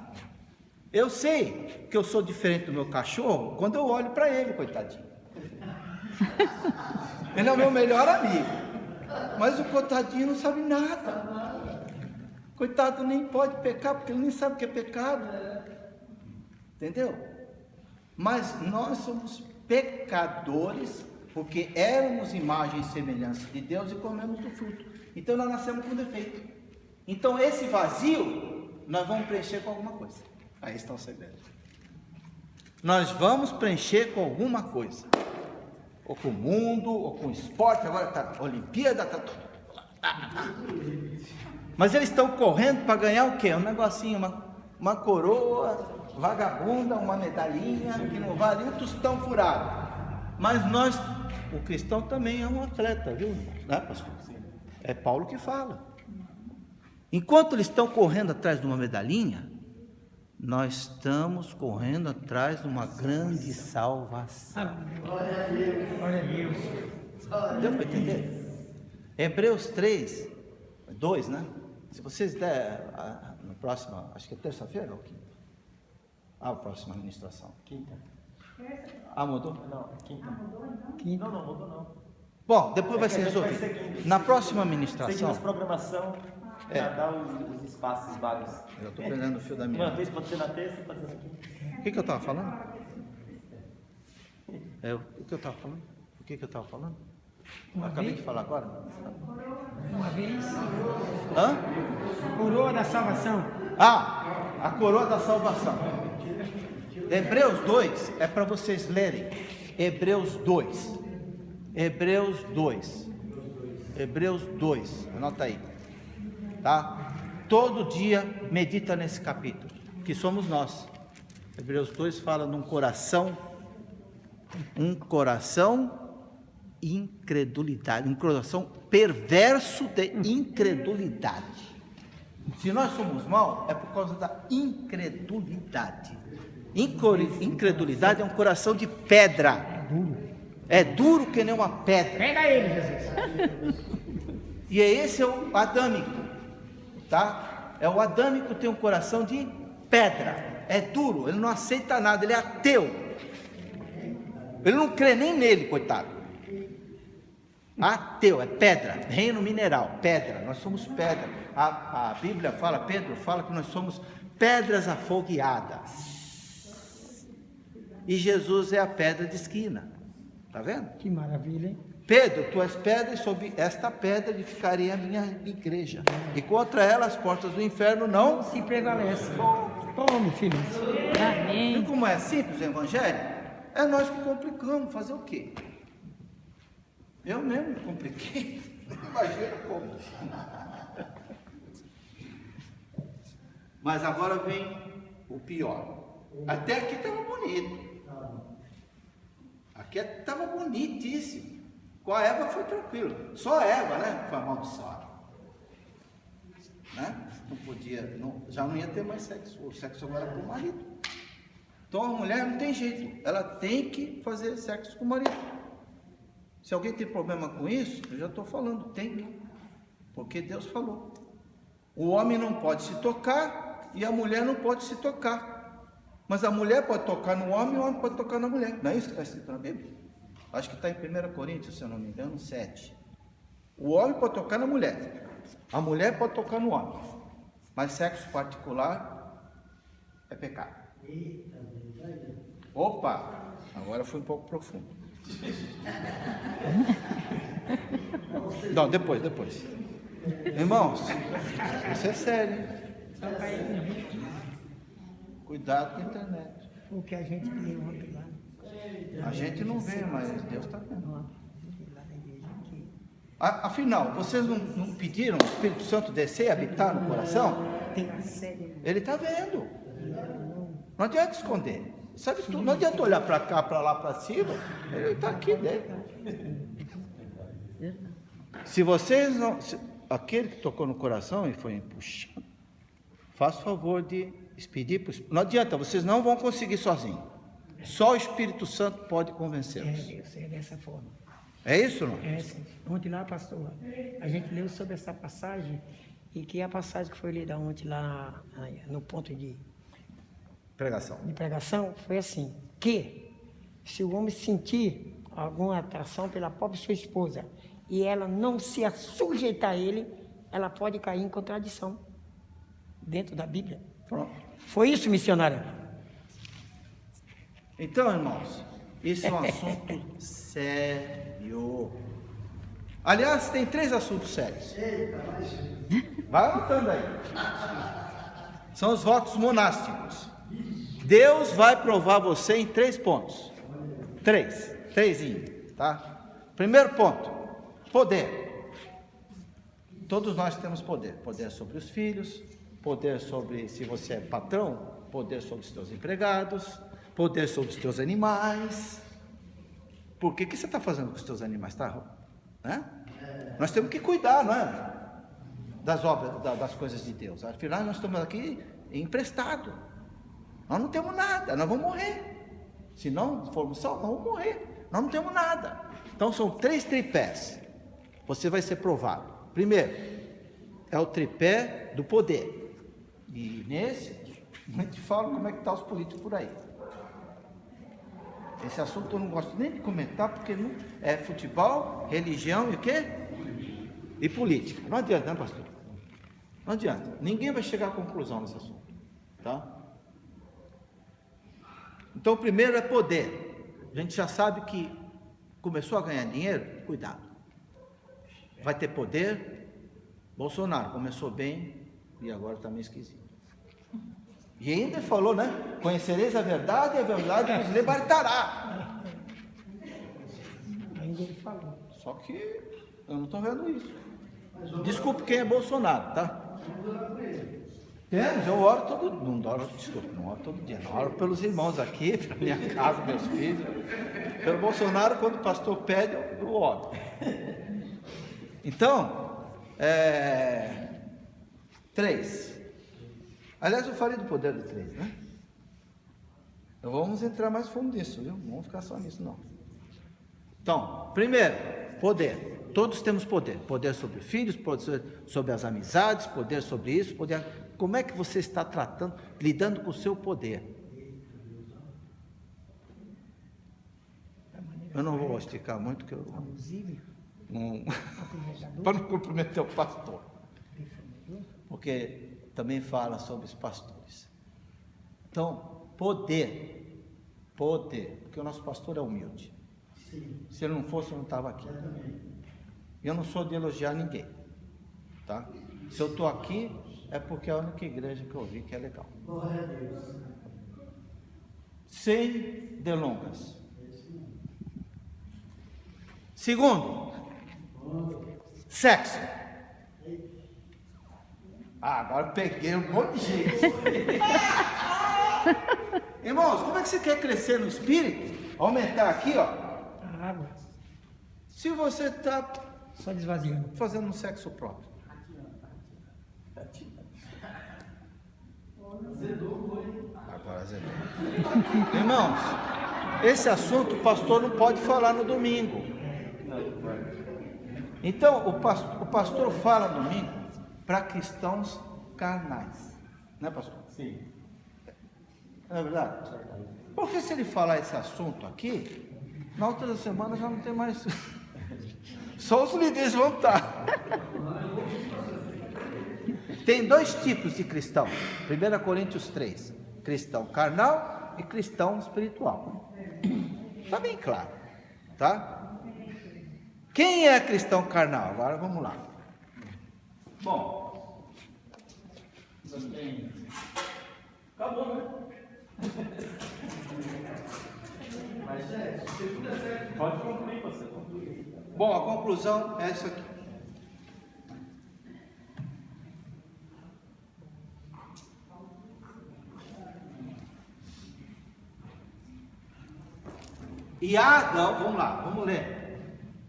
Eu sei que eu sou diferente do meu cachorro quando eu olho para ele, coitadinho. Ele é o meu melhor amigo. Mas o coitadinho não sabe nada. Coitado nem pode pecar, porque ele nem sabe o que é pecado. Entendeu? Mas nós somos pecadores, porque éramos imagem e semelhança de Deus e comemos do fruto. Então nós nascemos com defeito. Então esse vazio, nós vamos preencher com alguma coisa. Aí está o segredo. Nós vamos preencher com alguma coisa. Ou com o mundo, ou com o esporte, agora está a Olimpíada, está tudo. Mas eles estão correndo para ganhar o quê? Um negocinho, uma coroa, vagabunda, uma medalhinha, que não vale um tostão furado. Mas nós, o cristão também é um atleta, viu? Né, pastor? É Paulo que fala. Enquanto eles estão correndo atrás de uma medalhinha, nós estamos correndo atrás de uma grande salvação. Glória a Deus. Glória a Deus. Deu para entender? Hebreus 3, 2, né? Se vocês der na próxima, acho que é terça-feira ou quinta? A próxima administração. Quinta. Mudou? Não, quinta. Quinta. Não mudou não. Bom, depois vai que ser a gente vai resolvido. seguindo. Na próxima Seguindo administração, as programação, para dar os espaços vagos. eu estou pegando o fio da minha. Uma vez pode ser na terça, pode ser na quinta. O que eu estava falando? O que eu estava falando? O que eu estava falando? Acabei de falar agora. Uma vez. Hã? Coroa da salvação. A coroa da salvação. Hebreus 2 é para vocês lerem. Hebreus 2. Hebreus 2. Hebreus 2. Anota aí. Tá? Todo dia medita nesse capítulo, que somos nós. Hebreus 2 fala de um coração incredulidade, um coração perverso de incredulidade. Se nós somos mal, é por causa da incredulidade. Incredulidade é um coração de pedra. É duro que nem uma pedra. Pega ele, Jesus. E esse é o adâmico, tá? É o adâmico que tem um coração de pedra. É duro, ele não aceita nada, ele é ateu. Ele não crê nem nele, coitado. Ateu, é pedra, reino mineral, pedra. Nós somos pedra. A Bíblia fala, Pedro fala que nós somos pedras afogueadas. E Jesus é a pedra de esquina. Tá vendo? Que maravilha, hein? Pedro, tu és pedra, e sobre esta pedra edificarei a minha igreja. E contra ela as portas do inferno não Se prevalece. Tome, filho. Amém. Viu como é simples o evangelho? É nós que complicamos, fazer o quê? Eu mesmo me compliquei. Imagina como. Mas agora vem o pior. Até aqui estava bonito. Aqui estava bonitíssimo. Com a Eva foi tranquilo. Só a Eva, né? Foi amaldiçoada. Né? Não podia, já não ia ter mais sexo. O sexo agora é com o marido. Então a mulher não tem jeito. Ela tem que fazer sexo com o marido. Se alguém tem problema com isso, eu já estou falando, tem que. Porque Deus falou. O homem não pode se tocar e a mulher não pode se tocar. Mas a mulher pode tocar no homem e o homem pode tocar na mulher. Não é isso que está escrito na Bíblia? Acho que está em 1 Coríntios, se eu não me engano, 7. O homem pode tocar na mulher. A mulher pode tocar no homem. Mas sexo particular é pecado. Opa! Agora foi um pouco profundo. Não, depois. Irmãos, isso é sério. Cuidado com a internet. O que a gente leu ontem lá. A gente não vê, mas Deus está vendo. Afinal, vocês não pediram o Espírito Santo descer e habitar no coração? Tem a série. Ele está vendo. Não adianta esconder. Sabe tudo. Não adianta olhar para cá, para lá, para cima. Ele está aqui dentro. Se vocês não... aquele que tocou no coração e foi puxando, faça o favor de pedir para o Espírito. Não adianta, vocês não vão conseguir sozinhos. Só o Espírito Santo pode convencê-los. É dessa forma. É isso, não? É, sim. Ontem lá, pastor, a gente leu sobre essa passagem, e que a passagem que foi lida ontem lá no ponto de pregação foi assim, que se o homem sentir alguma atração pela própria sua esposa e ela não se sujeitar a ele, ela pode cair em contradição dentro da Bíblia. Pronto. Foi isso, missionário? Então, irmãos, isso é um assunto sério. Aliás, tem 3 assuntos sérios. Vai anotando aí. São os votos monásticos. Deus vai provar você em 3 pontos. 3, tá? Primeiro ponto, poder. Todos nós temos poder. Poder sobre os filhos, poder sobre, se você é patrão, poder sobre os teus empregados, poder sobre os teus animais. Por que você está fazendo com os teus animais? Tá? Né? Nós temos que cuidar, não é? Das obras, das coisas de Deus. Afinal, nós estamos aqui emprestado. Nós não temos nada, nós vamos morrer. Se não formos salvos, nós vamos morrer. Nós não temos nada. Então são 3 tripés. Você vai ser provado. Primeiro, é o tripé do poder. E nesse, a gente fala como é que estão os políticos por aí. Esse assunto eu não gosto nem de comentar, porque não, é futebol, religião e o quê? E política. Não adianta, né, pastor? Não adianta. Ninguém vai chegar à conclusão nesse assunto. Tá? Então, o primeiro é poder. A gente já sabe que começou a ganhar dinheiro, cuidado. Vai ter poder. Bolsonaro começou bem e agora está meio esquisito. E ainda falou, né? Conhecereis a verdade e a verdade vos libertará. Só que eu não estou vendo isso. Desculpe quem é Bolsonaro, tá? Eu oro todo dia. Não oro todo dia. Não oro pelos irmãos aqui, pela minha casa, meus filhos. Pelo Bolsonaro, quando o pastor pede, eu oro. Então, 3. Aliás, eu falei do poder do 3, né? Então vamos entrar mais fundo nisso, viu? Não vamos ficar só nisso, não. Então, primeiro, poder. Todos temos poder. Poder sobre filhos, poder sobre as amizades, poder sobre isso, poder... Como é que você está tratando, lidando com o seu poder? Eu não vou esticar muito, que eu... Para não comprometer o pastor. Porque também fala sobre os pastores. Então, poder, porque o nosso pastor é humilde. Se ele não fosse, eu não estava aqui. Eu não sou de elogiar ninguém, tá? Se eu estou aqui, é porque é a única igreja que eu vi que é legal. Sem delongas. Segundo, sexo. Agora eu peguei um monte de gente. Irmãos, como é que você quer crescer no espírito? Aumentar aqui, ó. A água, Se você está só desvaziando. fazendo um sexo próprio. Agora azedou. Irmãos, esse assunto o pastor não pode falar no domingo. Então, o pastor fala no domingo para cristãos carnais. Não é, pastor? Sim. Não é verdade? Porque se ele falar esse assunto aqui, na outra semana já não tem mais. Só os líderes vão estar. Tem 2 tipos de cristão. 1 Coríntios 3. Cristão carnal e cristão espiritual. Está bem claro. Tá? Quem é cristão carnal? Agora vamos lá. Bom. Acabou, né? Pode concluir, você. Bom, a conclusão é essa aqui. E Adão, vamos lá, vamos ler.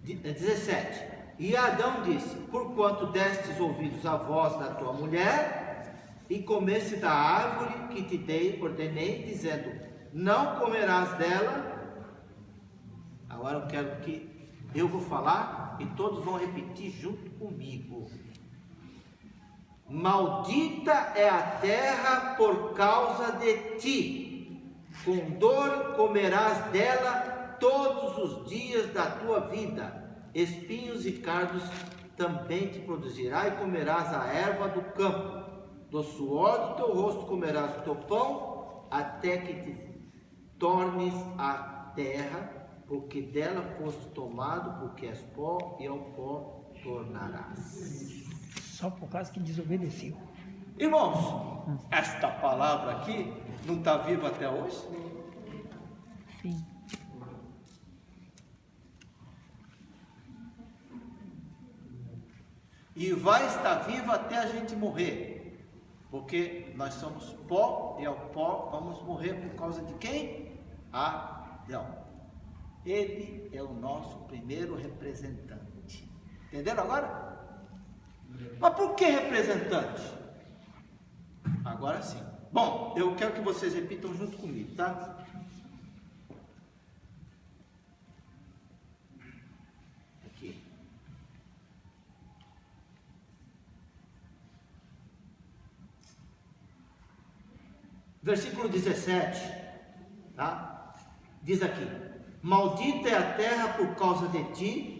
17. E Adão disse: porquanto destes ouvidos à voz da tua mulher, e comeste da árvore que te ordenei, dizendo: não comerás dela. Agora eu quero que eu vou falar e todos vão repetir junto comigo. Maldita é a terra por causa de ti, com dor comerás dela todos os dias da tua vida, espinhos e cardos também te produzirá, e comerás a erva do campo, do suor do teu rosto comerás o teu pão, até que te tornes a terra, porque dela foste tomado, porque és pó, e ao pó tornarás. Só por causa que desobedeceu. Irmãos, esta palavra aqui não está viva até hoje? Sim. E vai estar viva até a gente morrer, porque nós somos pó, e ao pó vamos morrer por causa de quem? Adão. Ele é o nosso primeiro representante. Entenderam agora? Mas por que representante? Agora sim. Bom, eu quero que vocês repitam junto comigo, tá? Aqui. Versículo 17, tá? Diz aqui: maldita é a terra por causa de ti.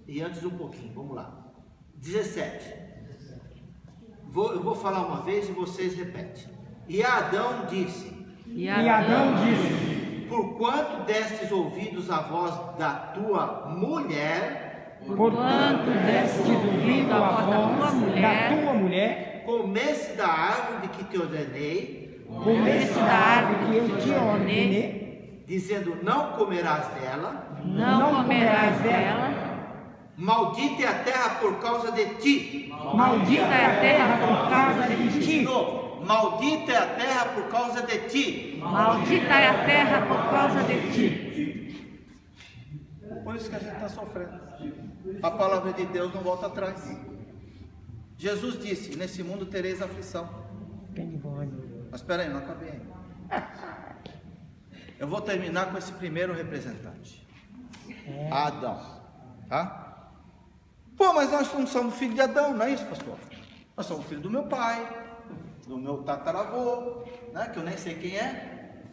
E antes um pouquinho, vamos lá. 17. Eu vou falar uma vez e vocês repetem. E Adão disse: E Adão disse: porquanto destes ouvidos à voz da tua mulher, porquanto deste ouvido a voz da tua mulher, comeste da árvore que te ordenei, comeste da árvore que eu te ordenei, dizendo: não comerás dela, Não comerás dela. maldita é a terra por causa de ti. Maldita é a terra por causa de De ti. novo, maldita é a terra por causa de ti. Maldita é a terra por causa de ti. Por isso que a gente está sofrendo. A palavra de Deus não volta atrás. Jesus disse: nesse mundo tereis aflição. Mas espera aí, não acabei ainda. Eu vou terminar com esse primeiro representante, Adão. Tá? Pô, mas nós não somos filhos de Adão, não é isso, pastor? Nós somos filhos do meu pai, do meu tataravô, né? Que eu nem sei quem é.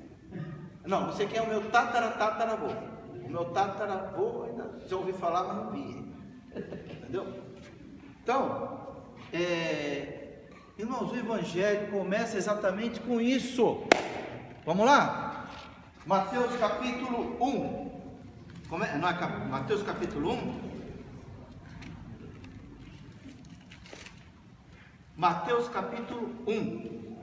Não sei quem é o meu tataravô. O meu tataravô, ainda já ouvi falar, mas não vi. Entendeu? Então, irmãos, o Evangelho começa exatamente com isso. Vamos lá? Mateus capítulo 1. Não é Mateus capítulo 1? Mateus capítulo 1.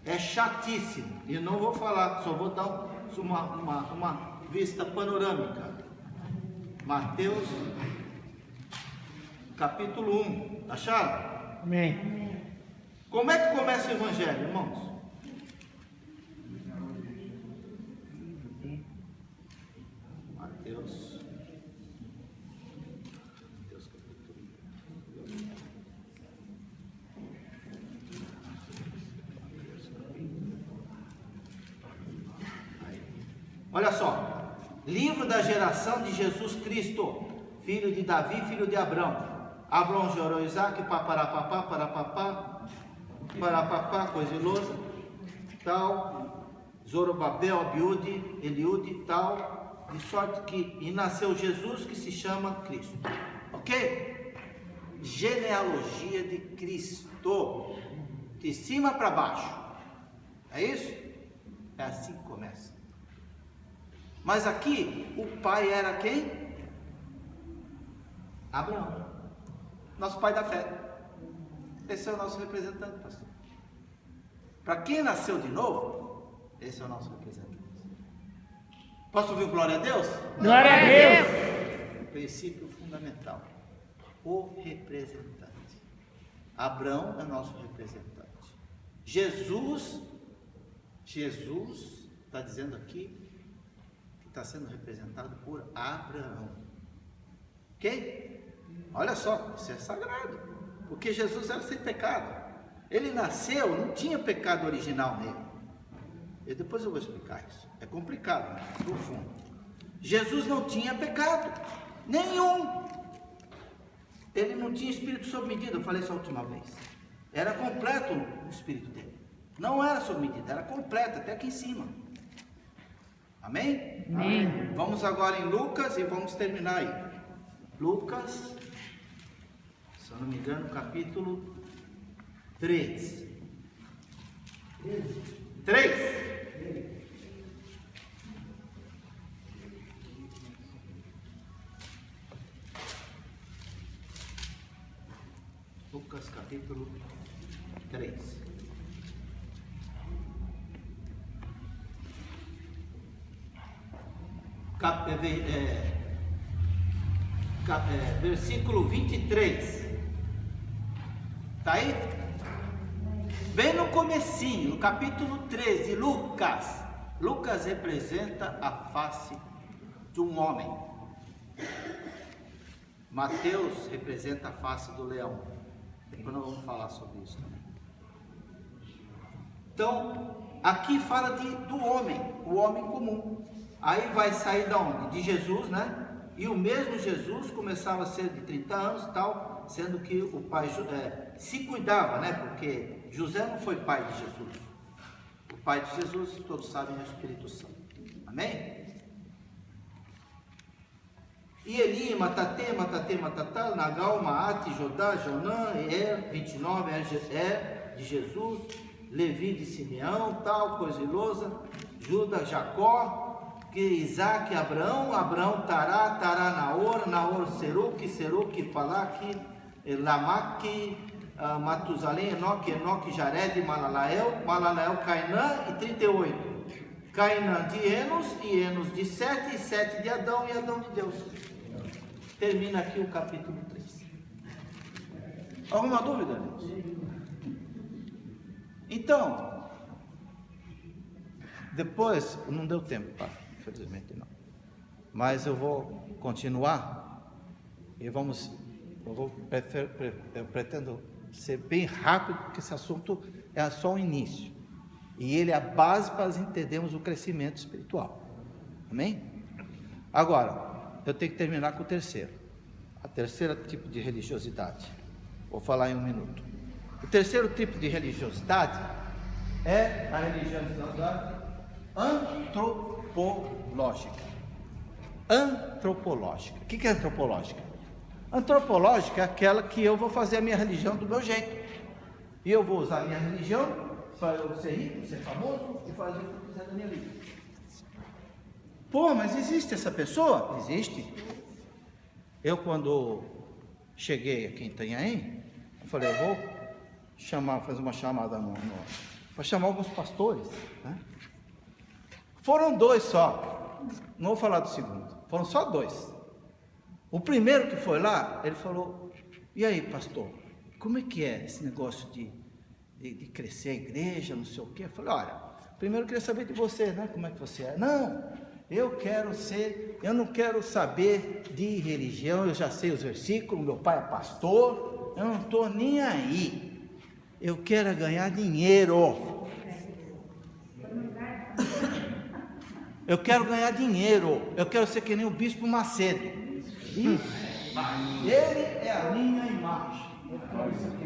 É chatíssimo. E não vou falar, só vou dar uma vista panorâmica. Mateus capítulo 1. Acharam? Amém. Como é que começa o Evangelho, irmãos? Mateus capítulo 1. Olha só, livro da geração de Jesus Cristo, filho de Davi, filho de Abrão. Abrão gerou Isaac, paparapapá, parapapá, coisa ilosa, tal, Zorobabel, Abiúde, Eliúde, tal, de sorte que, e nasceu Jesus, que se chama Cristo, ok? Genealogia de Cristo, de cima para baixo, é isso? É assim que começa. Mas aqui, o pai era quem? Abraão, nosso pai da fé. Esse é o nosso representante, pastor. Para quem nasceu de novo, esse é o nosso representante. Posso ouvir glória a Deus? Glória a Deus. Princípio fundamental. O representante. Abraão é nosso representante. Jesus está dizendo aqui que está sendo representado por Abraão. Ok? Olha só, isso é sagrado, porque Jesus era sem pecado. Ele nasceu, não tinha pecado original nele. E depois eu vou explicar isso. É complicado, né? Profundo. Jesus não tinha pecado nenhum. Ele não tinha espírito sob medida, eu falei isso a última vez. Era completo o espírito dele. Não era sob medida, era completo, até aqui em cima. Amém? Amém. Vamos agora em Lucas e vamos terminar aí. Lucas, se eu não me engano, capítulo 3. 3. Lucas capítulo 3. Versículo 23. Está aí? Bem no comecinho, no capítulo 13, Lucas. Lucas representa a face de um homem. Mateus representa a face do leão. Depois nós vamos falar sobre isso também. Então, aqui fala do homem, o homem comum. Aí vai sair da onde? De Jesus, né? E o mesmo Jesus começava a ser de 30 anos e tal, sendo que o pai se cuidava, né? Porque José não foi pai de Jesus. O pai de Jesus, todos sabem, é o Espírito Santo. Amém? E Eli, Matatê, Matatá, Nagal, Maate, Jodá, Jonã, 29, de Jesus, Levi de Simeão, tal, coisa ilosa, Judas, Jacó, que Isaac, Abraão, Tará, Naor, Seruque, Falaque, Lamaque, Matusalém, Enoque, Jared, Malalael, Cainã e 38. Cainã de Enos, e Enos de Sete, e Sete de Adão, e Adão de Deus. Termina aqui o capítulo 3. Alguma dúvida, irmãos? Então, depois, não deu tempo, tá? Infelizmente não. Mas eu vou continuar e eu pretendo ser bem rápido, porque esse assunto é só o início. E ele é a base para nós entendermos o crescimento espiritual. Amém? Agora, eu tenho que terminar com o terceiro. A terceira tipo de religiosidade. Vou falar em um minuto. O terceiro tipo de religiosidade é a religiosidade antropológica. Antropológica. O que é antropológica? Antropológica é aquela que eu vou fazer a minha religião do meu jeito. E eu vou usar a minha religião para eu ser rico, ser famoso e fazer o que eu quiser da minha vida. Pô, mas existe essa pessoa? Existe. Eu, quando cheguei aqui em Itanhaém, eu falei, eu vou fazer uma chamada para chamar alguns pastores, né? Foram 2 só, não vou falar do segundo, foram só 2. O primeiro que foi lá, ele falou, e aí, pastor, como é que é esse negócio de crescer a igreja, não sei o quê? Eu falei, olha, primeiro eu queria saber de você, né? Como é que você é? Não, eu não quero saber de religião, eu já sei os versículos, meu pai é pastor, eu não estou nem aí, eu quero ganhar dinheiro. Eu quero ganhar dinheiro, eu quero ser que nem o bispo Macedo. Ele é a minha imagem. Eu quero ser que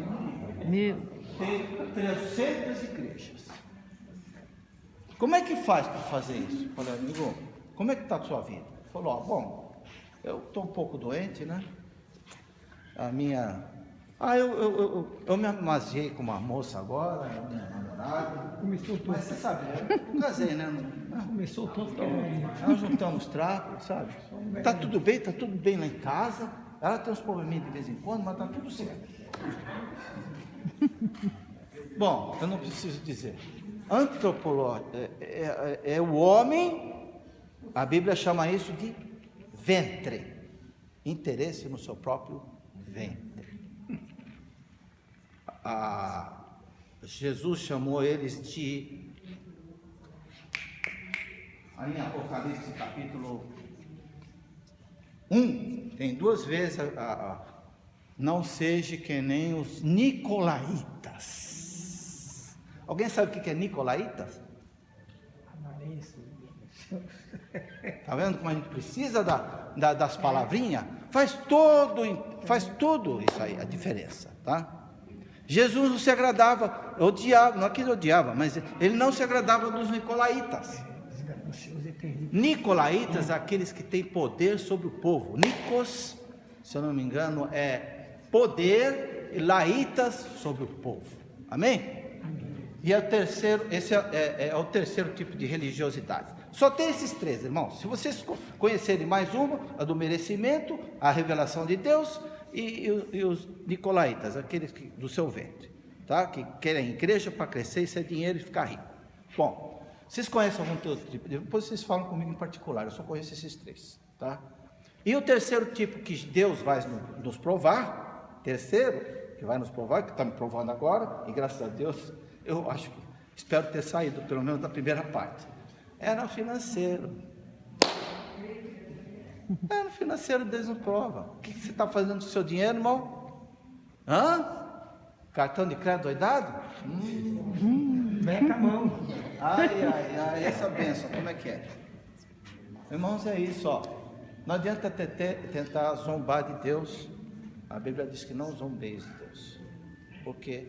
nem ter 300 igrejas. Como é que faz para fazer isso? Eu falei, amigo, como é que está a sua vida? Ele falou, bom, eu estou um pouco doente, né? Eu me amasiei com uma moça agora, minha namorada. Começou tudo. Mas você sabe, eu casei, né? Começou tudo. Nós juntamos trapos, sabe? Tá tudo bem lá em casa. Ela tem uns probleminhas de vez em quando, mas tá tudo certo. Bom, eu não preciso dizer. Antropológico é o homem, a Bíblia chama isso de ventre. Interesse no seu próprio ventre. Jesus chamou eles de, aí em Apocalipse capítulo 1, tem 2 vezes, não seja que nem os nicolaítas. Alguém sabe o que é nicolaítas? Está vendo como a gente precisa das palavrinhas? Faz tudo isso aí, a diferença, tá? Jesus não se agradava, odiava, não é que ele odiava, mas ele não se agradava dos nicolaítas. Nicolaítas, aqueles que têm poder sobre o povo. Nicos, se eu não me engano, é poder, e laítas sobre o povo. Amém? E esse é o terceiro tipo de religiosidade. Só tem esses 3, irmãos. Se vocês conhecerem mais uma, a do merecimento, a revelação de Deus e os nicolaítas, aqueles do seu ventre, tá? Que querem igreja para crescer e ser dinheiro e ficar rico. Bom, vocês conhecem algum outro tipo? Depois vocês falam comigo em particular, eu só conheço esses 3, tá? E o terceiro tipo que Deus vai nos provar, que está me provando agora, e graças a Deus, espero ter saído pelo menos da primeira parte, é no financeiro. No financeiro Deus nos prova. O que você está fazendo com o seu dinheiro, irmão? Cartão de crédito doidado? Meca a mão. Ai, essa bênção, como é que é? Irmãos, é isso, ó. Não adianta tentar zombar de Deus. A Bíblia diz que não zombeis de Deus, porque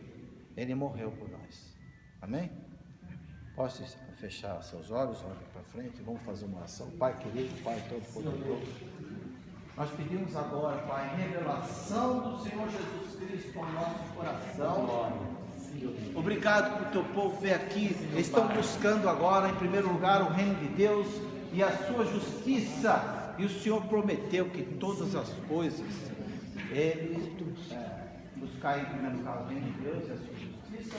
Ele morreu por nós. Amém? Posso fechar seus olhos, olhar para frente, vamos fazer uma oração. Pai querido, Pai todo-poderoso, nós pedimos agora, Pai, revelação do Senhor Jesus Cristo ao nosso coração. Obrigado por teu povo ver aqui. Eles estão buscando agora, em primeiro lugar, o reino de Deus e a sua justiça. E o Senhor prometeu que todas as coisas eles buscar em primeiro lugar o reino de Deus e a sua justiça,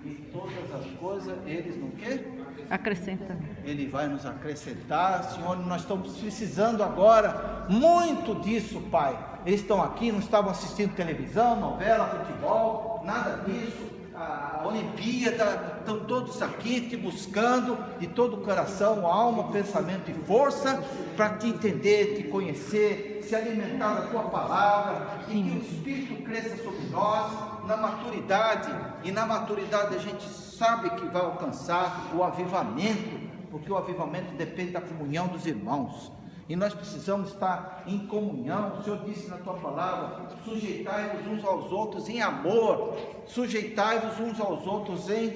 E todas as coisas, eles não quê? Acrescenta. Ele vai nos acrescentar. Senhor, nós estamos precisando agora muito disso, Pai. Eles estão aqui, não estavam assistindo televisão, novela, futebol, nada disso. A Olimpíada, estão todos aqui te buscando de todo o coração, alma, pensamento e força para te entender, te conhecer, se alimentar da tua palavra e que o Espírito cresça sobre nós na maturidade, e na maturidade a gente sabe que vai alcançar o avivamento, porque o avivamento depende da comunhão dos irmãos. E nós precisamos estar em comunhão. O Senhor disse na tua palavra: sujeitai-vos uns aos outros em amor, sujeitai-vos uns aos outros em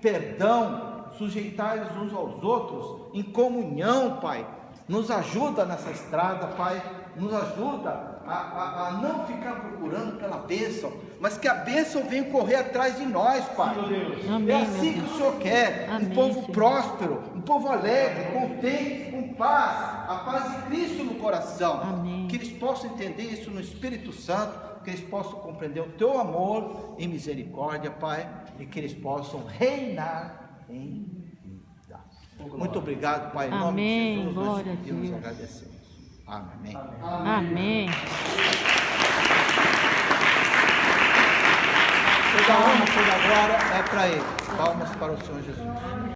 perdão, sujeitai-vos uns aos outros em comunhão, Pai. Nos ajuda nessa estrada, Pai, nos ajuda a não ficar procurando pela bênção, mas que a bênção venha correr atrás de nós, Pai. Amém, É assim que o Senhor quer, Amém, um povo Senhor. próspero, um povo alegre, contente, com paz, a paz de Cristo no coração. Amém. Que eles possam entender isso no Espírito Santo, que eles possam compreender o Teu amor e misericórdia, Pai, e que eles possam reinar em vida. Muito obrigado, Pai, em nome Amém. de Jesus, nós Glória a pedimos e Deus. agradecemos. Amém. Amém. Toda honra, toda glória é para Ele. Palmas para o Senhor Jesus.